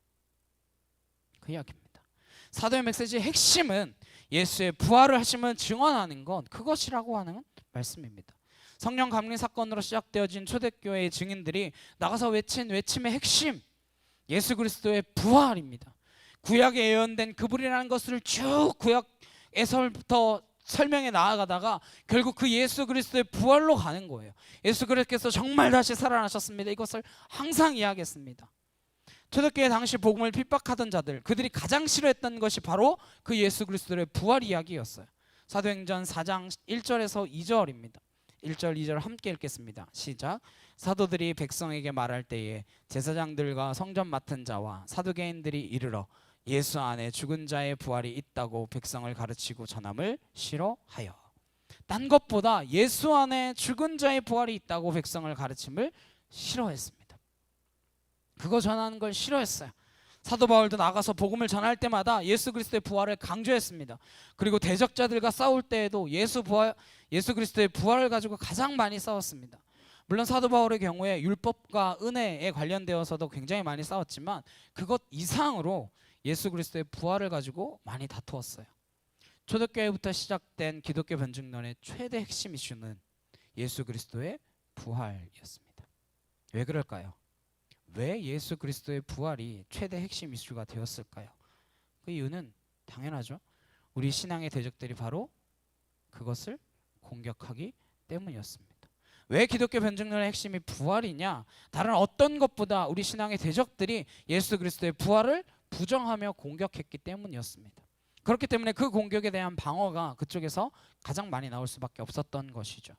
그 이야기입니다. 사도의 메시지의 핵심은 예수의 부활을 하심을 증언하는 것, 그것이라고 하는 말씀입니다. 성령 감리 사건으로 시작되어진 초대교회의 증인들이 나가서 외친 외침의 핵심, 예수 그리스도의 부활입니다. 구약에 예언된 그분이라는 것을 쭉 구약에서부터 설명해 나아가다가 결국 그 예수 그리스도의 부활로 가는 거예요. 예수 그리스도께서 정말 다시 살아나셨습니다. 이것을 항상 이야기했습니다. 초대교회 당시 복음을 핍박하던 자들, 그들이 가장 싫어했던 것이 바로 그 예수 그리스도의 부활 이야기였어요. 사도행전 4장 1절에서 2절입니다. 1절 2절 함께 읽겠습니다. 시작. 사도들이 백성에게 말할 때에 제사장들과 성전 맡은 자와 사두개인들이 이르러 예수 안에 죽은 자의 부활이 있다고 백성을 가르치고 전함을 싫어하여 딴 것보다 예수 안에 죽은 자의 부활이 있다고 백성을 가르침을 싫어했습니다. 그거 전하는 걸 싫어했어요. 사도 바울도 나가서 복음을 전할 때마다 예수 그리스도의 부활을 강조했습니다. 그리고 대적자들과 싸울 때에도 예수 그리스도의 부활을 가지고 가장 많이 싸웠습니다. 물론 사도 바울의 경우에 율법과 은혜에 관련되어서도 굉장히 많이 싸웠지만 그것 이상으로 예수 그리스도의 부활을 가지고 많이 다투었어요. 초대교회부터 시작된 기독교 변증론의 최대 핵심 이슈는 예수 그리스도의 부활이었습니다. 왜 그럴까요? 왜 예수 그리스도의 부활이 최대 핵심 이슈가 되었을까요? 그 이유는 당연하죠. 우리 신앙의 대적들이 바로 그것을 공격하기 때문이었습니다. 왜 기독교 변증론의 핵심이 부활이냐? 다른 어떤 것보다 우리 신앙의 대적들이 예수 그리스도의 부활을 부정하며 공격했기 때문이었습니다. 그렇기 때문에 그 공격에 대한 방어가 그쪽에서 가장 많이 나올 수밖에 없었던 것이죠.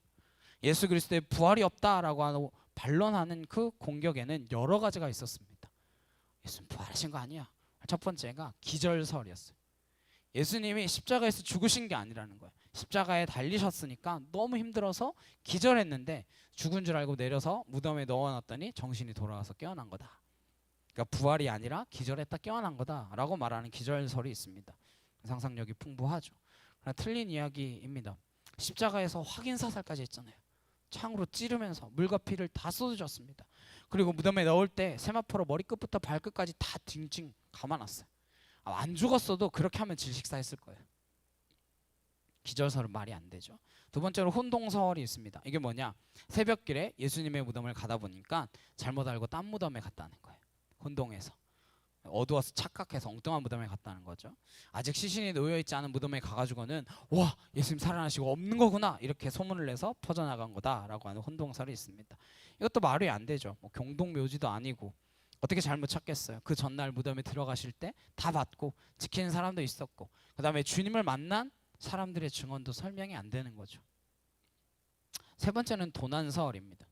예수 그리스도의 부활이 없다라고 반론하는 그 공격에는 여러 가지가 있었습니다. 예수님 부활하신 거 아니야. 첫 번째가 기절설이었어요. 예수님이 십자가에서 죽으신 게 아니라는 거예요. 십자가에 달리셨으니까 너무 힘들어서 기절했는데 죽은 줄 알고 내려서 무덤에 넣어놨더니 정신이 돌아와서 깨어난 거다. 그러니까 부활이 아니라 기절했다 깨어난 거다라고 말하는 기절설이 있습니다. 상상력이 풍부하죠. 그러나 틀린 이야기입니다. 십자가에서 확인사살까지 했잖아요. 창으로 찌르면서 물과 피를 다 쏟아졌습니다. 그리고 무덤에 넣을 때 세마포로 머리끝부터 발끝까지 다 징징 감아놨어요. 안 죽었어도 그렇게 하면 질식사했을 거예요. 기절설은 말이 안 되죠. 두 번째로 혼동설이 있습니다. 이게 뭐냐? 새벽길에 예수님의 무덤을 가다 보니까 잘못 알고 딴 무덤에 갔다는 거예요. 혼동해서. 어두워서 착각해서 엉뚱한 무덤에 갔다는 거죠. 아직 시신이 놓여있지 않은 무덤에 가가지고는 와 예수님 살아나시고 없는 거구나 이렇게 소문을 내서 퍼져나간 거다라고 하는 혼동설이 있습니다. 이것도 말이 안 되죠. 뭐 경동묘지도 아니고 어떻게 잘못 찾겠어요. 그 전날 무덤에 들어가실 때 다 받고 지키는 사람도 있었고 그 다음에 주님을 만난 사람들의 증언도 설명이 안 되는 거죠. 세 번째는 도난설입니다.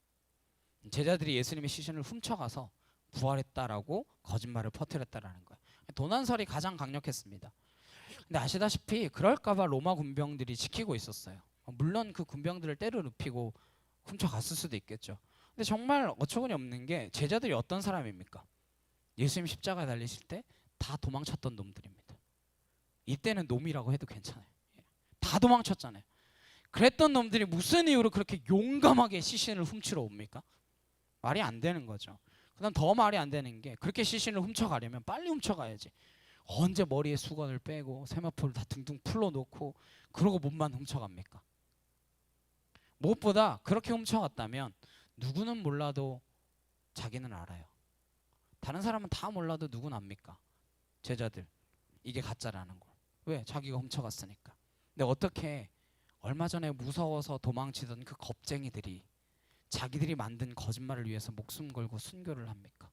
제자들이 예수님의 시신을 훔쳐가서 부활했다라고 거짓말을 퍼뜨렸다라는 거예요. 도난설이 가장 강력했습니다. 근데 아시다시피 그럴까봐 로마 군병들이 지키고 있었어요. 물론 그 군병들을 때려 눕히고 훔쳐갔을 수도 있겠죠. 근데 정말 어처구니 없는 게 제자들이 어떤 사람입니까? 예수님 십자가에 달리실 때 다 도망쳤던 놈들입니다. 이때는 놈이라고 해도 괜찮아요. 다 도망쳤잖아요. 그랬던 놈들이 무슨 이유로 그렇게 용감하게 시신을 훔치러 옵니까? 말이 안 되는 거죠. 그다음 더 말이 안 되는 게 그렇게 시신을 훔쳐가려면 빨리 훔쳐가야지. 언제 머리에 수건을 빼고 세마포를 다 둥둥 풀러놓고 그러고 몸만 훔쳐갑니까? 무엇보다 그렇게 훔쳐갔다면 누구는 몰라도 자기는 알아요. 다른 사람은 다 몰라도 누구는 압니까? 제자들 이게 가짜라는 걸. 왜? 자기가 훔쳐갔으니까. 근데 어떻게 얼마 전에 무서워서 도망치던 그 겁쟁이들이 자기들이 만든 거짓말을 위해서 목숨 걸고 순교를 합니까?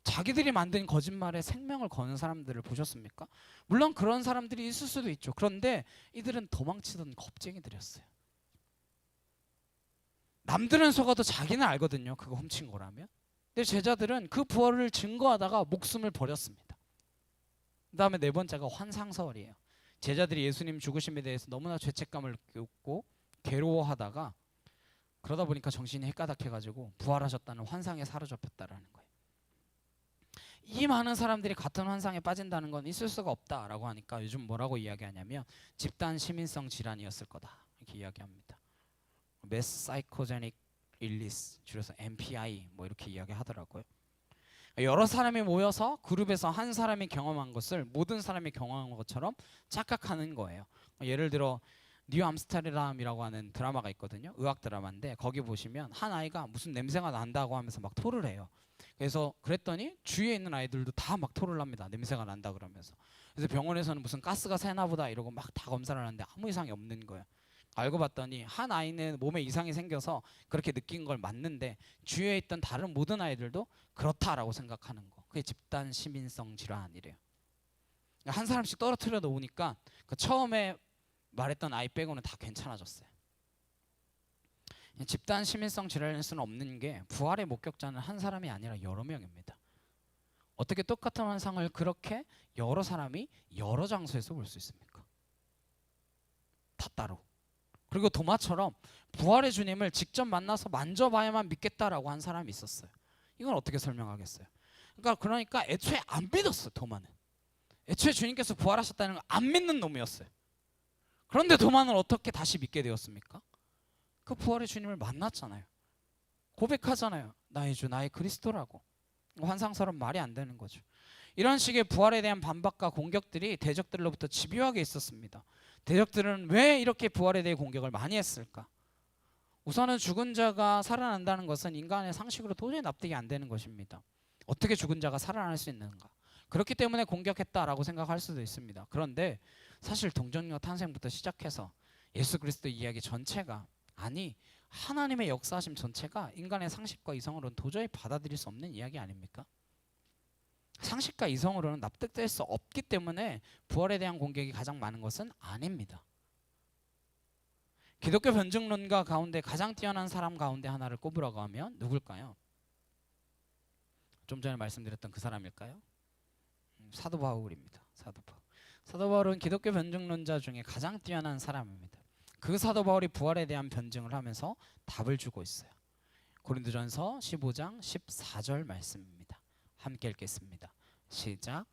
자기들이 만든 거짓말에 생명을 거는 사람들을 보셨습니까? 물론 그런 사람들이 있을 수도 있죠. 그런데 이들은 도망치던 겁쟁이들이었어요. 남들은 속아도 자기는 알거든요. 그거 훔친 거라면. 근데 제자들은 그 부활을 증거하다가 목숨을 버렸습니다. 그 다음에 네 번째가 환상설이에요. 제자들이 예수님 죽으심에 대해서 너무나 죄책감을 느꼈고 괴로워하다가 그러다 보니까 정신이 헷가닥해가지고 부활하셨다는 환상에 사로잡혔다라는 거예요. 이 많은 사람들이 같은 환상에 빠진다는 건 있을 수가 없다라고 하니까 요즘 뭐라고 이야기하냐면 집단 시민성 질환이었을 거다 이렇게 이야기합니다. Mass Psychogenic Illness 줄여서 MPI 뭐 이렇게 이야기하더라고요. 여러 사람이 모여서 그룹에서 한 사람이 경험한 것을 모든 사람이 경험한 것처럼 착각하는 거예요. 예를 들어 뉴 암스테르담이라고 하는 드라마가 있거든요. 의학 드라마인데 거기 보시면 한 아이가 무슨 냄새가 난다고 하면서 막 토를 해요. 그래서 그랬더니 주위에 있는 아이들도 다 막 토를 합니다. 냄새가 난다 그러면서. 그래서 병원에서는 무슨 가스가 새나 보다 이러고 막 다 검사를 하는데 아무 이상이 없는 거예요. 알고 봤더니 한 아이는 몸에 이상이 생겨서 그렇게 느낀 걸 맞는데 주위에 있던 다른 모든 아이들도 그렇다라고 생각하는 거. 그게 집단 시민성 질환이래요. 한 사람씩 떨어뜨려 놓으니까 그 처음에 말했던 아이 빼고는 다 괜찮아졌어요. 집단 시민성 질환일 수는 없는 게 부활의 목격자는 한 사람이 아니라 여러 명입니다. 어떻게 똑같은 환상을 그렇게 여러 사람이 여러 장소에서 볼 수 있습니까? 다 따로. 그리고 도마처럼 부활의 주님을 직접 만나서 만져봐야만 믿겠다라고 한 사람이 있었어요. 이건 어떻게 설명하겠어요? 그러니까 애초에 안 믿었어. 도마는 애초에 주님께서 부활하셨다는 걸 안 믿는 놈이었어요. 그런데 도마는 어떻게 다시 믿게 되었습니까? 그 부활의 주님을 만났잖아요. 고백하잖아요. 나의 주 나의 그리스도라고. 환상처럼 말이 안 되는 거죠. 이런 식의 부활에 대한 반박과 공격들이 대적들로부터 집요하게 있었습니다. 대적들은 왜 이렇게 부활에 대해 공격을 많이 했을까? 우선은 죽은 자가 살아난다는 것은 인간의 상식으로 도저히 납득이 안 되는 것입니다. 어떻게 죽은 자가 살아날 수 있는가? 그렇기 때문에 공격했다라고 생각할 수도 있습니다. 그런데 사실 동정녀 탄생부터 시작해서 예수 그리스도 이야기 전체가, 아니 하나님의 역사하심 전체가 인간의 상식과 이성으로는 도저히 받아들일 수 없는 이야기 아닙니까? 상식과 이성으로는 납득될 수 없기 때문에 부활에 대한 공격이 가장 많은 것은 아닙니다. 기독교 변증론가 가운데 가장 뛰어난 사람 가운데 하나를 꼽으라고 하면 누굴까요? 좀 전에 말씀드렸던 그 사람일까요? 사도 바울입니다. 사도 바울은 기독교 변증론자 중에 가장 뛰어난 사람입니다. 그 사도 바울이 부활에 대한 변증을 하면서 답을 주고 있어요. 고린도전서 15장 14절 말씀입니다. 함께 읽겠습니다. 시작.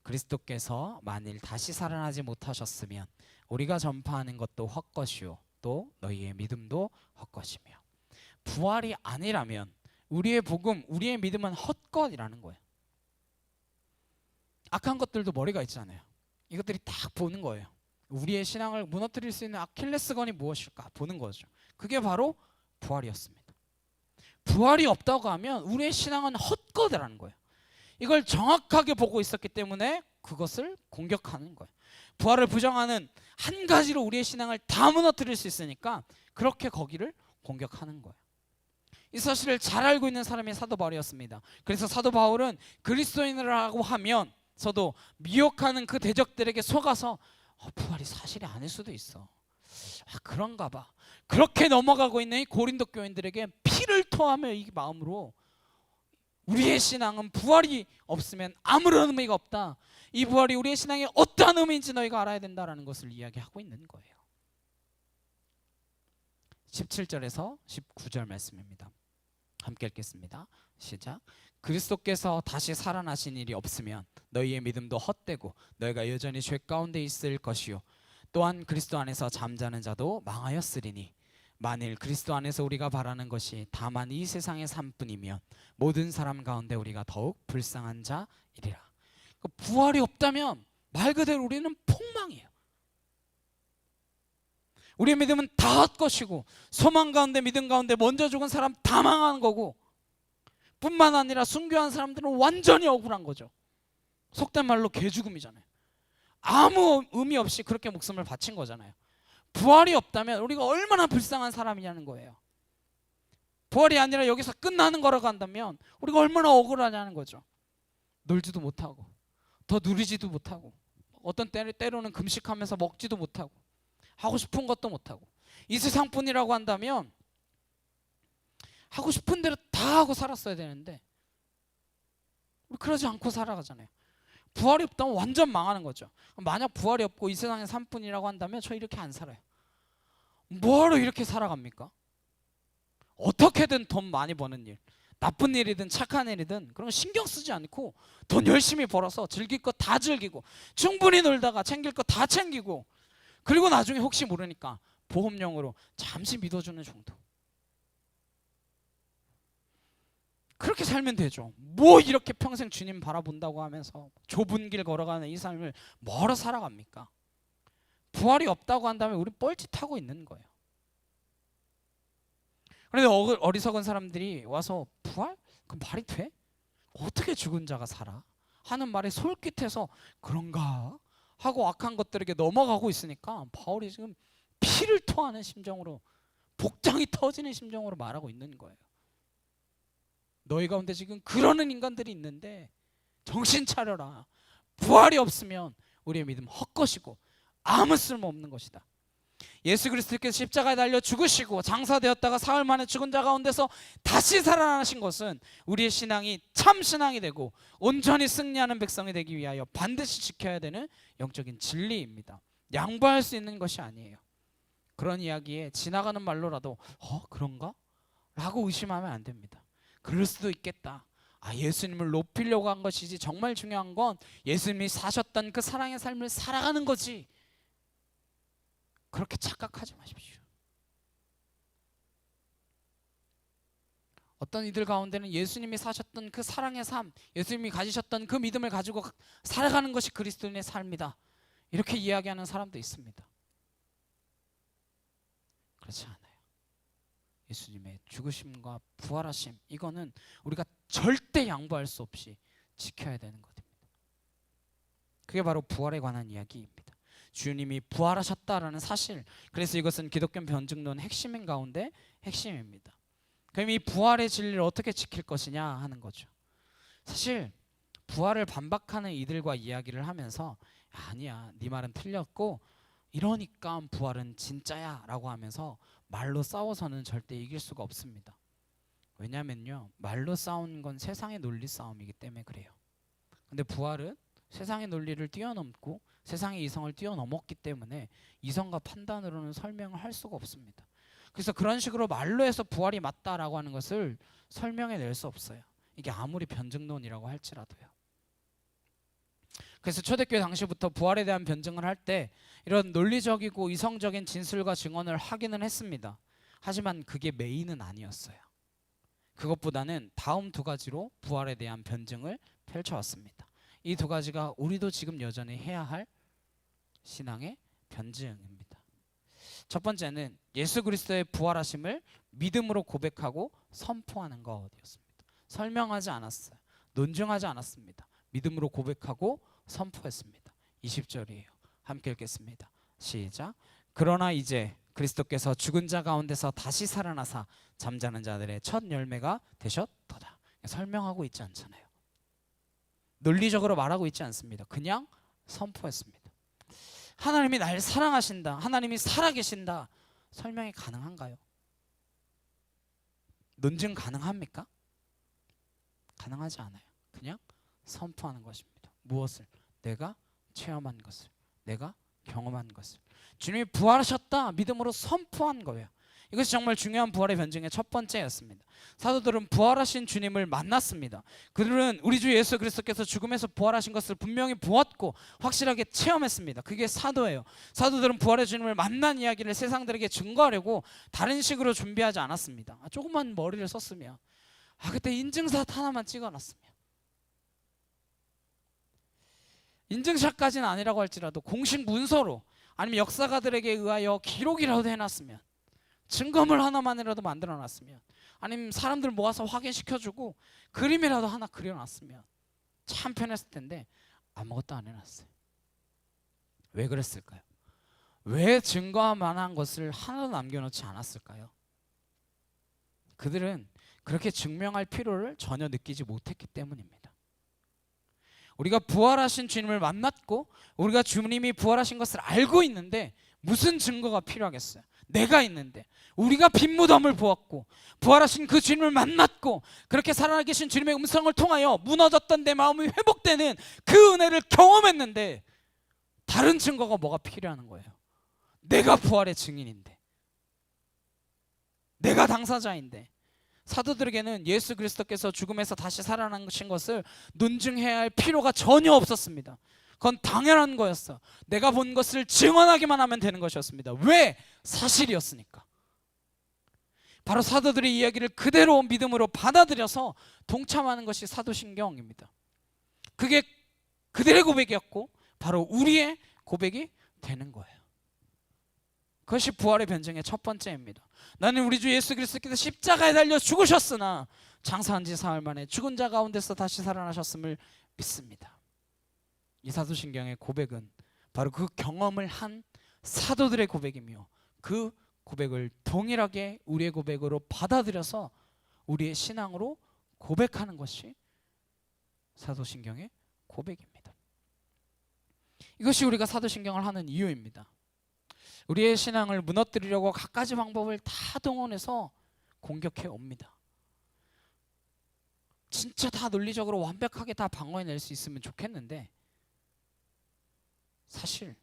그리스도께서 만일 다시 살아나지 못하셨으면 우리가 전파하는 것도 헛것이요 또 너희의 믿음도 헛것이며. 부활이 아니라면 우리의 복음, 우리의 믿음은 헛것이라는 거예요. 악한 것들도 머리가 있잖아요. 이것들이 딱 보는 거예요. 우리의 신앙을 무너뜨릴 수 있는 아킬레스건이 무엇일까 보는 거죠. 그게 바로 부활이었습니다. 부활이 없다고 하면 우리의 신앙은 헛것이라는 거예요. 이걸 정확하게 보고 있었기 때문에 그것을 공격하는 거예요. 부활을 부정하는 한 가지로 우리의 신앙을 다 무너뜨릴 수 있으니까 그렇게 거기를 공격하는 거예요. 이 사실을 잘 알고 있는 사람이 사도 바울이었습니다. 그래서 사도 바울은 그리스도인이라고 하면서도 미혹하는 그 대적들에게 속아서 부활이 사실이 아닐 수도 있어. 그런가 봐. 그렇게 넘어가고 있는 이 고린도 교인들에게 피를 토하며 이 마음으로 우리의 신앙은 부활이 없으면 아무런 의미가 없다. 이 부활이 우리의 신앙에 어떠한 의미인지 너희가 알아야 된다라는 것을 이야기하고 있는 거예요. 17절에서 19절 말씀입니다. 함께 읽겠습니다. 시작. 그리스도께서 다시 살아나신 일이 없으면 너희의 믿음도 헛되고 너희가 여전히 죄 가운데 있을 것이요 또한 그리스도 안에서 잠자는 자도 망하였으리니 만일 그리스도 안에서 우리가 바라는 것이 다만 이 세상의 삶뿐이면 모든 사람 가운데 우리가 더욱 불쌍한 자이리라. 부활이 없다면 말 그대로 우리는 폭망이에요. 우리의 믿음은 다 헛것이고 소망 가운데 믿음 가운데 먼저 죽은 사람 다 망한 거고, 뿐만 아니라 순교한 사람들은 완전히 억울한 거죠. 속된 말로 개죽음이잖아요. 아무 의미 없이 그렇게 목숨을 바친 거잖아요. 부활이 없다면 우리가 얼마나 불쌍한 사람이냐는 거예요. 부활이 아니라 여기서 끝나는 거라고 한다면 우리가 얼마나 억울하냐는 거죠. 놀지도 못하고 더 누리지도 못하고 어떤 때로는 금식하면서 먹지도 못하고 하고 싶은 것도 못하고 이 세상뿐이라고 한다면 하고 싶은 대로 다 하고 살았어야 되는데 그러지 않고 살아가잖아요. 부활이 없다면 완전 망하는 거죠. 만약 부활이 없고 이 세상의 삶뿐이라고 한다면 저 이렇게 안 살아요. 뭐하러 이렇게 살아갑니까? 어떻게든 돈 많이 버는 일, 나쁜 일이든 착한 일이든 그런 거 신경 쓰지 않고 돈 열심히 벌어서 즐길 거 다 즐기고 충분히 놀다가 챙길 거 다 챙기고 그리고 나중에 혹시 모르니까 보험용으로 잠시 믿어주는 정도. 그렇게 살면 되죠. 뭐 이렇게 평생 주님 바라본다고 하면서 좁은 길 걸어가는 이 삶을 뭐하러 살아갑니까? 부활이 없다고 한다면 우리 뻘짓하고 있는 거예요. 그런데 어리석은 사람들이 와서 부활? 그 말이 돼? 어떻게 죽은 자가 살아? 하는 말에 솔깃해서 그런가? 하고 악한 것들에게 넘어가고 있으니까 바울이 지금 피를 토하는 심정으로 복장이 터지는 심정으로 말하고 있는 거예요. 너희 가운데 지금 그러는 인간들이 있는데 정신 차려라. 부활이 없으면 우리의 믿음 헛것이고 아무 쓸모없는 것이다. 예수 그리스도께서 십자가에 달려 죽으시고 장사되었다가 사흘 만에 죽은 자 가운데서 다시 살아나신 것은 우리의 신앙이 참 신앙이 되고 온전히 승리하는 백성이 되기 위하여 반드시 지켜야 되는 영적인 진리입니다. 양보할 수 있는 것이 아니에요. 그런 이야기에 지나가는 말로라도 그런가? 라고 의심하면 안 됩니다. 그럴 수도 있겠다. 예수님을 높이려고 한 것이지 정말 중요한 건 예수님이 사셨던 그 사랑의 삶을 살아가는 거지. 그렇게 착각하지 마십시오. 어떤 이들 가운데는 예수님이 사셨던 그 사랑의 삶, 예수님이 가지셨던 그 믿음을 가지고 살아가는 것이 그리스도인의 삶이다, 이렇게 이야기하는 사람도 있습니다. 그렇지 않아요. 예수님의 죽으심과 부활하심, 이거는 우리가 절대 양보할 수 없이 지켜야 되는 것입니다. 그게 바로 부활에 관한 이야기입니다. 주님이 부활하셨다라는 사실, 그래서 이것은 기독교 변증론 핵심인 가운데 핵심입니다. 그럼 이 부활의 진리를 어떻게 지킬 것이냐 하는 거죠. 사실 부활을 반박하는 이들과 이야기를 하면서 아니야, 네 말은 틀렸고 이러니까 부활은 진짜야 라고 하면서 말로 싸워서는 절대 이길 수가 없습니다. 왜냐면요, 말로 싸우는 건 세상의 논리 싸움이기 때문에 그래요. 근데 부활은 세상의 논리를 뛰어넘고 세상의 이성을 뛰어넘었기 때문에 이성과 판단으로는 설명을 할 수가 없습니다. 그래서 그런 식으로 말로 해서 부활이 맞다라고 하는 것을 설명해 낼 수 없어요. 이게 아무리 변증론이라고 할지라도요. 그래서 초대교회 당시부터 부활에 대한 변증을 할 때 이런 논리적이고 이성적인 진술과 증언을 하기는 했습니다. 하지만 그게 메인은 아니었어요. 그것보다는 다음 두 가지로 부활에 대한 변증을 펼쳐왔습니다. 이 두 가지가 우리도 지금 여전히 해야 할 신앙의 변증입니다. 첫 번째는 예수 그리스도의 부활하심을 믿음으로 고백하고 선포하는 것이었습니다. 설명하지 않았어요. 논증하지 않았습니다. 믿음으로 고백하고 선포했습니다. 20절이에요. 함께 읽겠습니다. 시작. 그러나 이제 그리스도께서 죽은 자 가운데서 다시 살아나사 잠자는 자들의 첫 열매가 되셨도다. 설명하고 있지 않잖아요. 논리적으로 말하고 있지 않습니다. 그냥 선포했습니다. 하나님이 날 사랑하신다, 하나님이 살아계신다, 설명이 가능한가요? 논증 가능합니까? 가능하지 않아요. 그냥 선포하는 것입니다. 무엇을? 내가 체험한 것을, 내가 경험한 것을. 주님이 부활하셨다 믿음으로 선포한 거예요. 이것이 정말 중요한 부활의 변증의 첫 번째였습니다. 사도들은 부활하신 주님을 만났습니다. 그들은 우리 주 예수 그리스도께서 죽음에서 부활하신 것을 분명히 보았고 확실하게 체험했습니다. 그게 사도예요. 사도들은 부활의 주님을 만난 이야기를 세상들에게 증거하려고 다른 식으로 준비하지 않았습니다. 조금만 머리를 썼으면, 그때 인증샷 하나만 찍어놨으면, 인증샷까지는 아니라고 할지라도 공식 문서로 아니면 역사가들에게 의하여 기록이라도 해놨으면, 증거물 하나만이라도 만들어놨으면, 아니면 사람들 모아서 확인시켜주고 그림이라도 하나 그려놨으면 참 편했을 텐데 아무것도 안 해놨어요. 왜 그랬을까요? 왜 증거할 만한 것을 하나도 남겨놓지 않았을까요? 그들은 그렇게 증명할 필요를 전혀 느끼지 못했기 때문입니다. 우리가 부활하신 주님을 만났고 우리가 주님이 부활하신 것을 알고 있는데 무슨 증거가 필요하겠어요? 내가 있는데, 우리가 빈 무덤을 보았고 부활하신 그 주님을 만났고 그렇게 살아계신 주님의 음성을 통하여 무너졌던 내 마음이 회복되는 그 은혜를 경험했는데 다른 증거가 뭐가 필요한 거예요? 내가 부활의 증인인데, 내가 당사자인데. 사도들에게는 예수 그리스도께서 죽음에서 다시 살아나신 것을 논증해야 할 필요가 전혀 없었습니다. 그건 당연한 거였어. 내가 본 것을 증언하기만 하면 되는 것이었습니다. 왜? 사실이었으니까. 바로 사도들의 이야기를 그대로 믿음으로 받아들여서 동참하는 것이 사도신경입니다. 그게 그들의 고백이었고 바로 우리의 고백이 되는 거예요. 그것이 부활의 변증의 첫 번째입니다. 나는 우리 주 예수 그리스도께서 십자가에 달려 죽으셨으나 장사한 지 사흘 만에 죽은 자 가운데서 다시 살아나셨음을 믿습니다. 이 사도신경의 고백은 바로 그 경험을 한 사도들의 고백이며 그 고백을 동일하게 우리의 고백으로 받아들여서 우리의 신앙으로 고백하는 것이 사도신경의 고백입니다. 이것이 우리가 사도신경을 하는 이유입니다. 우리의 신앙을 무너뜨리려고 갖가지 방법을 다 동원해서 공격해 옵니다. 진짜 다 논리적으로 완벽하게 다 방어해낼 수 있으면 좋겠는데 사실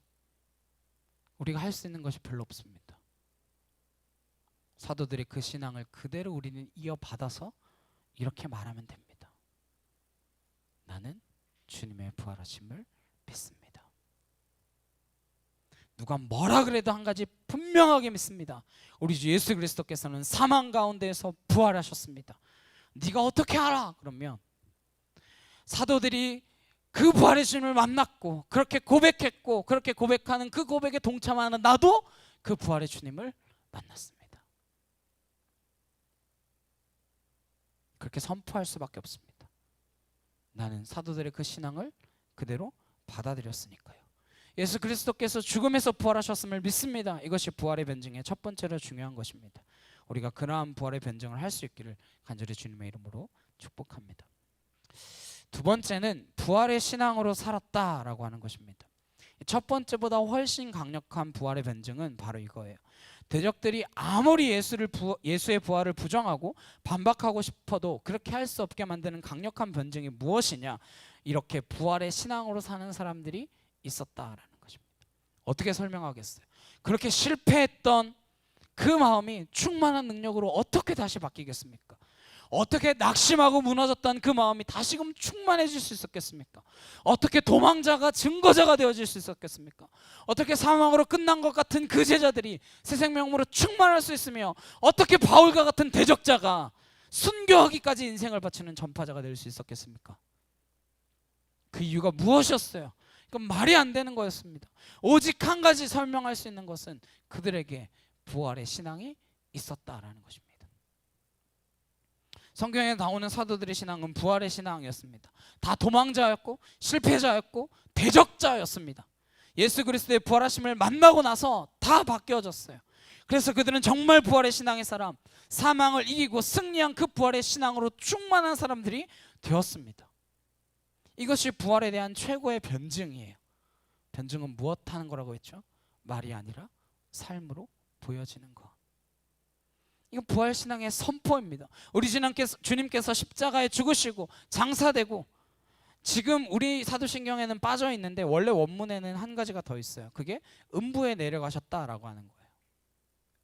우리가 할 수 있는 것이 별로 없습니다. 사도들이 그 신앙을 그대로 우리는 이어받아서 이렇게 말하면 됩니다. 나는 주님의 부활하심을 믿습니다. 누가 뭐라 그래도 한 가지 분명하게 믿습니다. 우리 주 예수 그리스도께서는 사망 가운데에서 부활하셨습니다. 네가 어떻게 알아? 그러면 사도들이 그 부활의 주님을 만났고 그렇게 고백했고 그렇게 고백하는 그 고백에 동참하는 나도 그 부활의 주님을 만났습니다. 그렇게 선포할 수밖에 없습니다. 나는 사도들의 그 신앙을 그대로 받아들였으니까요. 예수 그리스도께서 죽음에서 부활하셨음을 믿습니다. 이것이 부활의 변증의 첫 번째로 중요한 것입니다. 우리가 그러한 부활의 변증을 할 수 있기를 간절히 주님의 이름으로 축복합니다. 두 번째는 부활의 신앙으로 살았다라고 하는 것입니다. 첫 번째보다 훨씬 강력한 부활의 변증은 바로 이거예요. 대적들이 아무리 예수의 부활을 부정하고 반박하고 싶어도 그렇게 할 수 없게 만드는 강력한 변증이 무엇이냐? 이렇게 부활의 신앙으로 사는 사람들이 있었다라는 것입니다. 어떻게 설명하겠어요? 그렇게 실패했던 그 마음이 충만한 능력으로 어떻게 다시 바뀌겠습니까? 어떻게 낙심하고 무너졌던 그 마음이 다시금 충만해질 수 있었겠습니까? 어떻게 도망자가 증거자가 되어질 수 있었겠습니까? 어떻게 사망으로 끝난 것 같은 그 제자들이 새 생명으로 충만할 수 있으며 어떻게 바울과 같은 대적자가 순교하기까지 인생을 바치는 전파자가 될 수 있었겠습니까? 그 이유가 무엇이었어요? 그건 말이 안 되는 거였습니다. 오직 한 가지 설명할 수 있는 것은 그들에게 부활의 신앙이 있었다라는 것입니다. 성경에 나오는 사도들의 신앙은 부활의 신앙이었습니다. 다 도망자였고 실패자였고 대적자였습니다. 예수 그리스도의 부활하심을 만나고 나서 다 바뀌어졌어요. 그래서 그들은 정말 부활의 신앙의 사람, 사망을 이기고 승리한 그 부활의 신앙으로 충만한 사람들이 되었습니다. 이것이 부활에 대한 최고의 변증이에요. 변증은 무엇 하는 거라고 했죠? 말이 아니라 삶으로 보여지는 것. 이건 부활신앙의 선포입니다. 우리 주님께서 십자가에 죽으시고 장사되고 지금 우리 사도신경에는 빠져 있는데 원래 원문에는 한 가지가 더 있어요. 그게 음부에 내려가셨다라고 하는 거예요.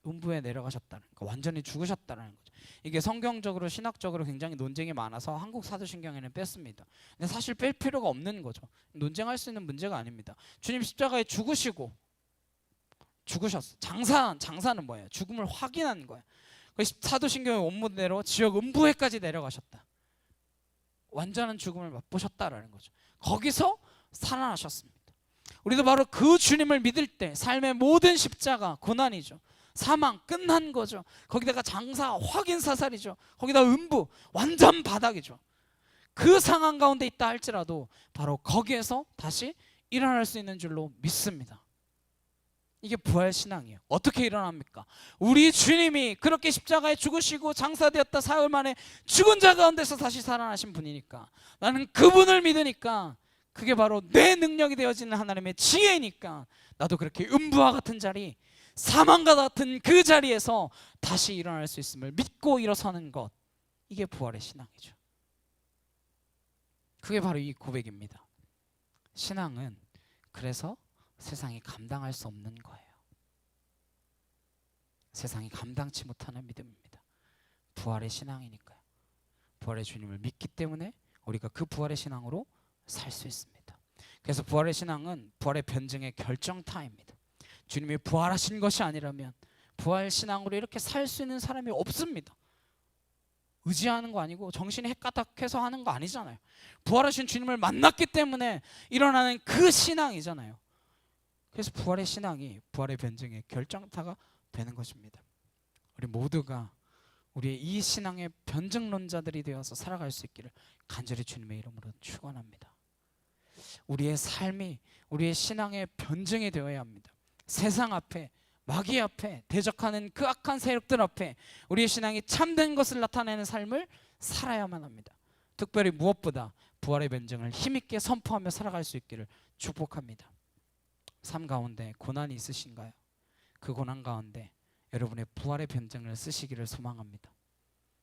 음부에 내려가셨다는 거, 완전히 죽으셨다는 거죠. 이게 성경적으로 신학적으로 굉장히 논쟁이 많아서 한국 사도신경에는 뺐습니다. 근데 사실 뺄 필요가 없는 거죠. 논쟁할 수 있는 문제가 아닙니다. 주님 십자가에 죽으셨어. 장사는 뭐예요? 죽음을 확인한 거예요. 사도신경의 원문대로 지옥 음부에까지 내려가셨다. 완전한 죽음을 맛보셨다라는 거죠. 거기서 살아나셨습니다. 우리도 바로 그 주님을 믿을 때 삶의 모든 십자가 고난이죠. 사망 끝난 거죠. 거기다가 장사 확인 사살이죠. 거기다 음부 완전 바닥이죠. 그 상황 가운데 있다 할지라도 바로 거기에서 다시 일어날 수 있는 줄로 믿습니다. 이게 부활신앙이에요. 어떻게 일어납니까? 우리 주님이 그렇게 십자가에 죽으시고 장사되었다 사흘 만에 죽은 자 가운데서 다시 살아나신 분이니까 나는 그분을 믿으니까 그게 바로 내 능력이 되어지는 하나님의 지혜니까 나도 그렇게 음부와 같은 자리, 사망과 같은 그 자리에서 다시 일어날 수 있음을 믿고 일어서는 것, 이게 부활의 신앙이죠. 그게 바로 이 고백입니다. 신앙은 그래서 세상이 감당할 수 없는 거예요. 세상이 감당치 못하는 믿음입니다. 부활의 신앙이니까요. 부활의 주님을 믿기 때문에 우리가 그 부활의 신앙으로 살 수 있습니다. 그래서 부활의 신앙은 부활의 변증의 결정타입니다. 주님이 부활하신 것이 아니라면 부활 신앙으로 이렇게 살 수 있는 사람이 없습니다. 의지하는 거 아니고 정신이 헷가닥해서 하는 거 아니잖아요. 부활하신 주님을 만났기 때문에 일어나는 그 신앙이잖아요. 그래서 부활의 신앙이 부활의 변증의 결정타가 되는 것입니다. 우리 모두가 우리의 이 신앙의 변증론자들이 되어서 살아갈 수 있기를 간절히 주님의 이름으로 축원합니다. 우리의 삶이 우리의 신앙의 변증이 되어야 합니다. 세상 앞에 마귀 앞에 대적하는 그 악한 세력들 앞에 우리의 신앙이 참된 것을 나타내는 삶을 살아야만 합니다. 특별히 무엇보다 부활의 변증을 힘있게 선포하며 살아갈 수 있기를 축복합니다. 삶 가운데 고난이 있으신가요? 그 고난 가운데 여러분의 부활의 변증을 쓰시기를 소망합니다.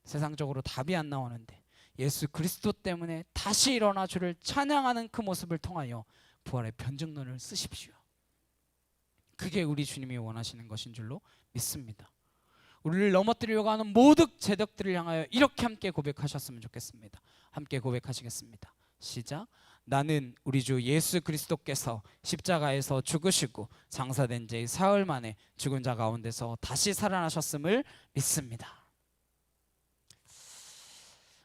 세상적으로 답이 안 나오는데 예수 그리스도 때문에 다시 일어나 주를 찬양하는 그 모습을 통하여 부활의 변증론을 쓰십시오. 그게 우리 주님이 원하시는 것인 줄로 믿습니다. 우리를 넘어뜨리려고 하는 모든 재덕들을 향하여 이렇게 함께 고백하셨으면 좋겠습니다. 함께 고백하시겠습니다. 시작. 나는 우리 주 예수 그리스도께서 십자가에서 죽으시고 장사된 지 사흘 만에 죽은 자 가운데서 다시 살아나셨음을 믿습니다.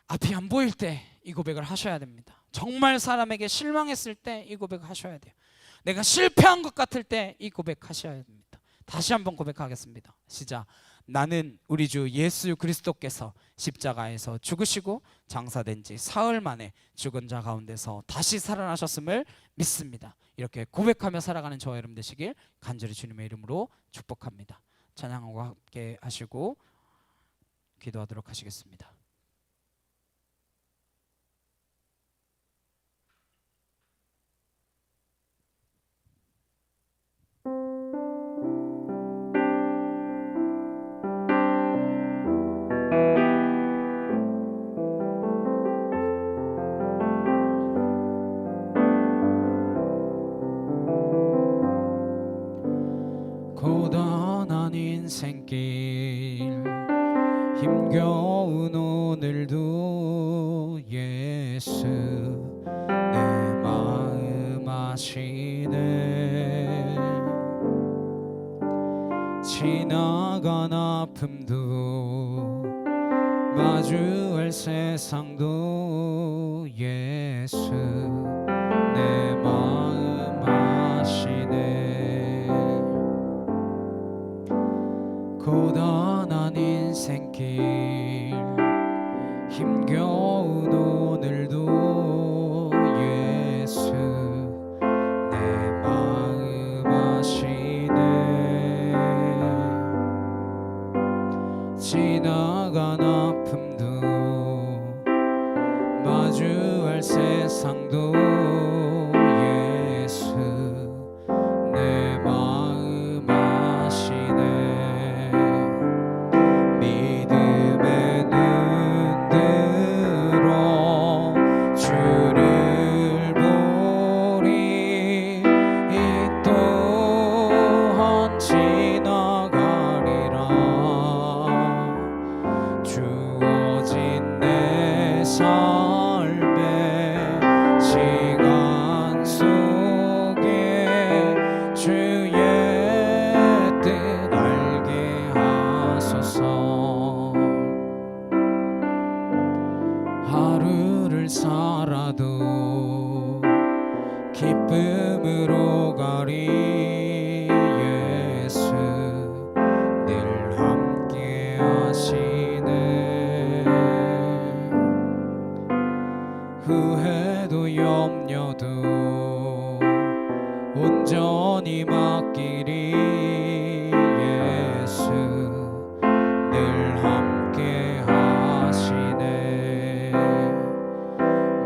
앞이 안 보일 때 이 고백을 하셔야 됩니다. 정말 사람에게 실망했을 때 이 고백을 하셔야 돼요. 내가 실패한 것 같을 때 이 고백하셔야 됩니다. 다시 한번 고백하겠습니다. 시작. 나는 우리 주 예수 그리스도께서 십자가에서 죽으시고 장사된 지 사흘 만에 죽은 자 가운데서 다시 살아나셨음을 믿습니다. 이렇게 고백하며 살아가는 저와 여러분 되시길 간절히 주님의 이름으로 축복합니다. 찬양하고 함께 하시고 기도하도록 하시겠습니다. 고단한 인생길 힘겨운 오늘도 예수 내 마음 아시네. 지나간 아픔도 마주할 세상도 예수 내 마음 아시네. 고단한 인생길 힘겨운 오늘도 예수 내 마음 아시네. 지나간 아픔도 마주할 세상도 예수 내 마음 아시네. 하루를 살아도 기쁨으로 가리 예수 늘 함께 하시네. 후회도 염려도 온전히 맡기리 예수 늘 함께 하시네.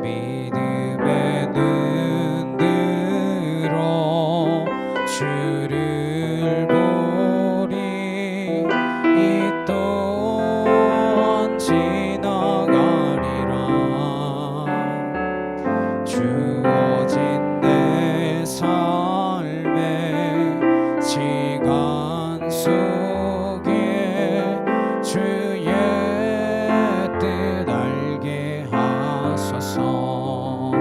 믿음의 눈 들어 주를 보리. 이 또한 지나가리라. 주어진 내 삶의 시간 속에 주의 뜻 알게 하소서.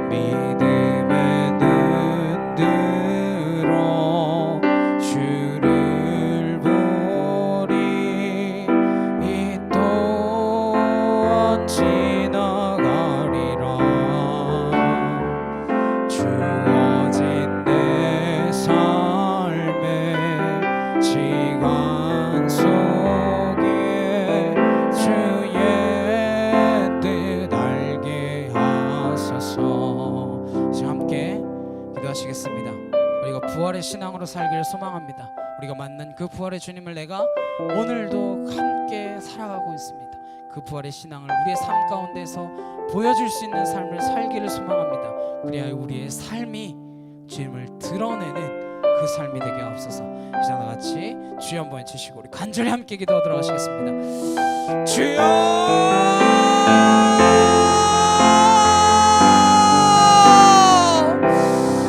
믿음의 눈 들어 주를 보리. 이 또한 지나가리라. 주어진 내 삶의 시간 속에 주의 뜻 알게 하소서. 이제 함께 기도하시겠습니다. 우리가 부활의 신앙으로 살기를 소망합니다. 우리가 만난 그 부활의 주님을 내가 오늘도 함께 살아가고 있습니다. 그 부활의 신앙을 우리의 삶 가운데서 보여줄 수 있는 삶을 살기를 소망합니다. 그래야 우리의 삶이 주님을 드러내는 그 삶이 되게 하옵소서. 이제 다 같이 주여 한번 외치시고 우리 간절히 함께 기도하도록 하시겠습니다. 주여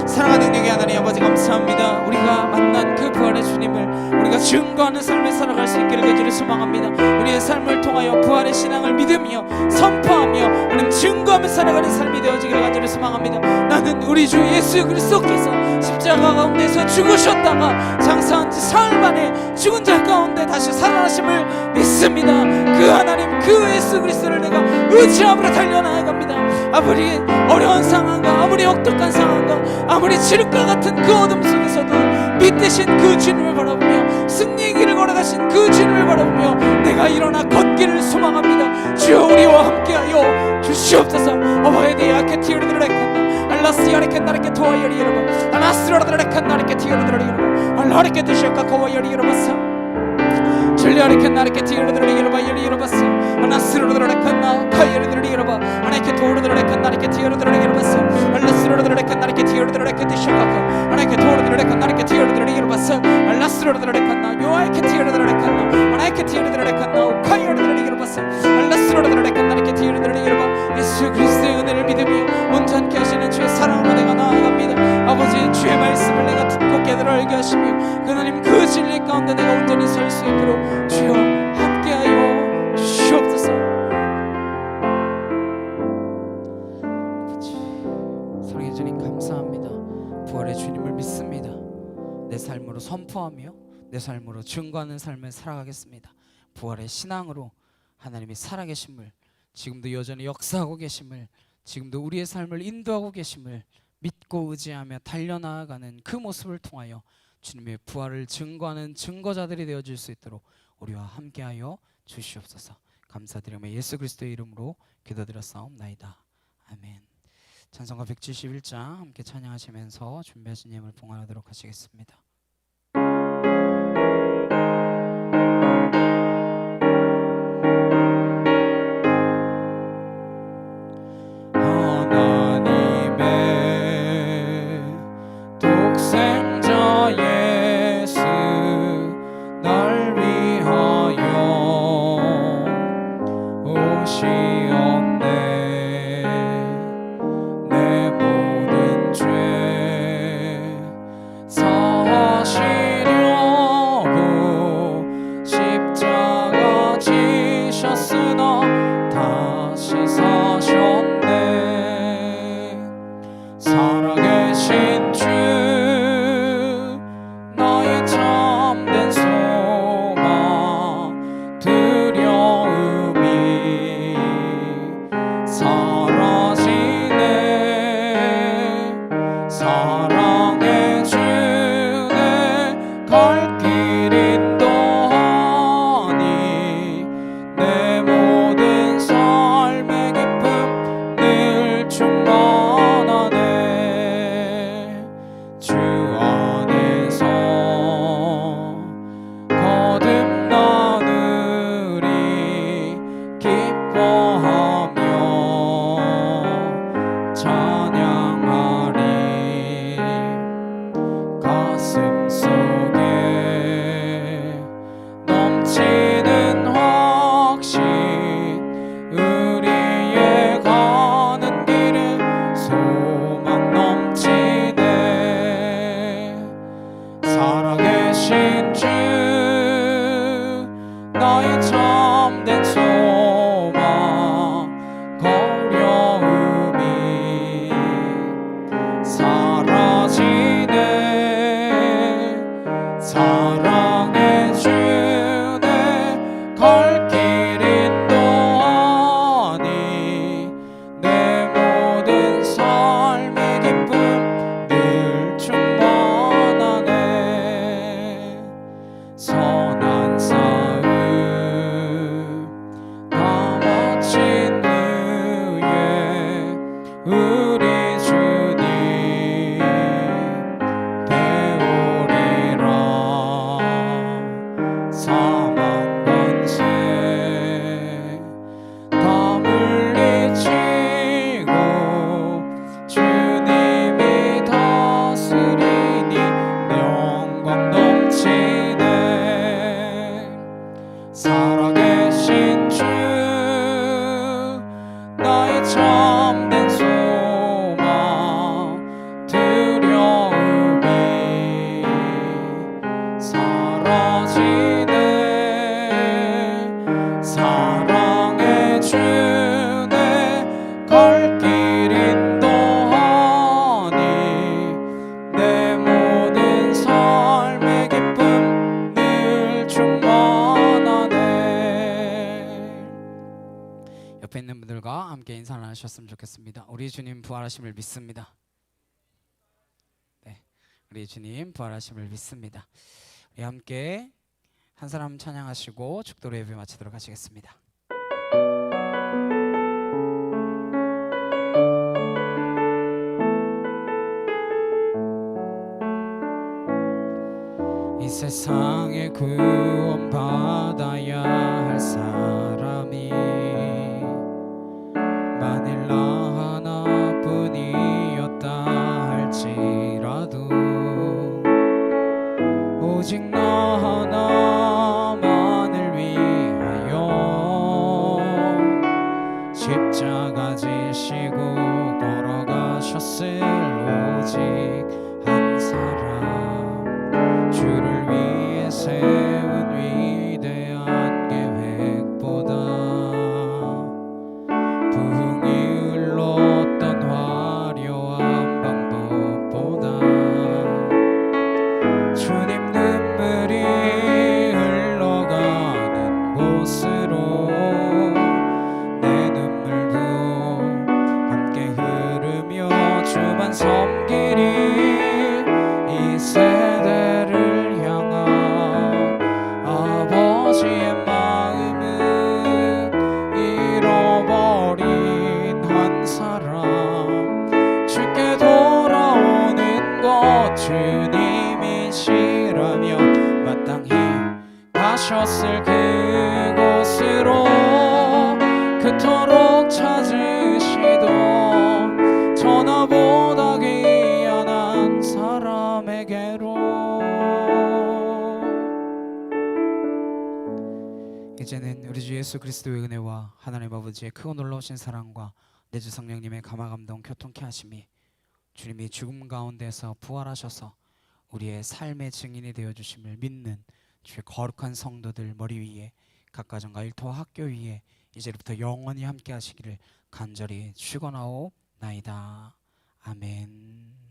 사랑하는 능력의 하나님 아버지 감사합니다. 우리가 만난 그 부활의 주님을 우리가 증거하는 삶을 살아갈 수 있기를 간절히 소망합니다. 우리의 삶을 통하여 부활의 신앙을 믿으며 선포하며 하나님 증거하며 살아가는 삶이 되어지기를 간절히 소망합니다. 나는 우리 주 예수 그리스도께서 십자가 가운데서 죽으셨다가 장사한 지 사흘 만에 죽은 자 가운데 다시 살아나심을 믿습니다. 그 하나님 그 예수 그리스도를 내가 의지함으로 달려나갑니다. 아무리 어려운 상황과 아무리 역독한 상황과 아무리 지륵과 같은 그 어둠 속에서도 믿으신 그 주님을 바라보며 승리의 길을 걸어가신 그 주님을 바라보며 내가 일어나 걷기를 소망합니다. 주여 우리와 함께하여 주시옵소서. 어바에디아케 티르드레칸나 알라스야레케 나레케 토아야리 여러분 아나스르드레칸 나레케 티르드레 여러분 알라레케 드셔카 코와야리 여러분 줄리아레케 나레케 티르드레 여러분 야리 여러분 아나스르드레칸 나 카야리드레 여러분 아네케 토르드레칸 나레케 티르드레 여러분 알라스르드레칸 나레케 티르드레 드셔카 아네케 토르드레칸 나레케 티르드레 여러분 알라스르드레칸 나 요아케 티르드레칸 나 아네케 티르드레칸 나 카야리드레 여러분 알라스르드레칸 나레케 티르드레 여러분 예수 그리스도의 은혜를 믿으며 온전케 하시는 주의 사랑으로 내가 나아갑니다. 아버지 주의 말씀을 내가 듣고 깨달아 알게 하시며 하나님 그 진리 가운데 내가 온전히 설 수 있도록 주여 함께하여 주시옵소서. 사랑의 주님 감사합니다. 부활의 주님을 믿습니다. 내 삶으로 선포하며 내 삶으로 증거하는 삶을 살아가겠습니다. 부활의 신앙으로 하나님이 살아계심을 지금도 여전히 역사하고 계심을 지금도 우리의 삶을 인도하고 계심을 믿고 의지하며 달려나아가는 그 모습을 통하여 주님의 부활을 증거하는 증거자들이 되어질 수 있도록 우리와 함께하여 주시옵소서. 감사드리며 예수 그리스도의 이름으로 기도드렸사옵나이다. 아멘. 찬송가 171장 함께 찬양하시면서 준비하신 예물 봉헌하도록 하시겠습니다. 사라지 옆에 있는 분들과 함께 인사를 나누셨으면 좋겠습니다. 우리 주님 부활하심을 믿습니다. 네, 우리 주님 부활하심을 믿습니다. 우리 함께 한 사람 찬양하시고 축도로 예배 마치도록 하시겠습니다. 이 세상에 구원받아야 할 사람이 만일 나 하나뿐이었다 할지라도 오직 나 하나만을 위하여 십자가 지시고 걸어가셨을 오직 한 사람, 주를 위해 세운 위대한 계획보다 부흥이 흘렀던 화려한 방법보다 주님 눈물이 흘러가는 곳으로 내 눈물도 함께 흐르며 주만 섬기리. 이 세대를 향한 아버지의 마음은 잃어버린 한 사람, 주께 돌아오는 것 주님이시라며 마땅히 가셨을 그곳으로 그토록 찾으시던 전화보다 귀한 한 사람에게로. 이제는 우리 주 예수 그리스도의 은혜와 하나님 아버지의 크고 놀라우신 사랑과 내 주 성령님의 감화감동 교통케 하심이 주님이 죽음 가운데서 부활하셔서 우리의 삶의 증인이 되어주심을 믿는 주의 거룩한 성도들 머리 위에 각 가정과 일터와 학교 위에 이제부터 영원히 함께 하시기를 간절히 축원하옵나이다. 아멘.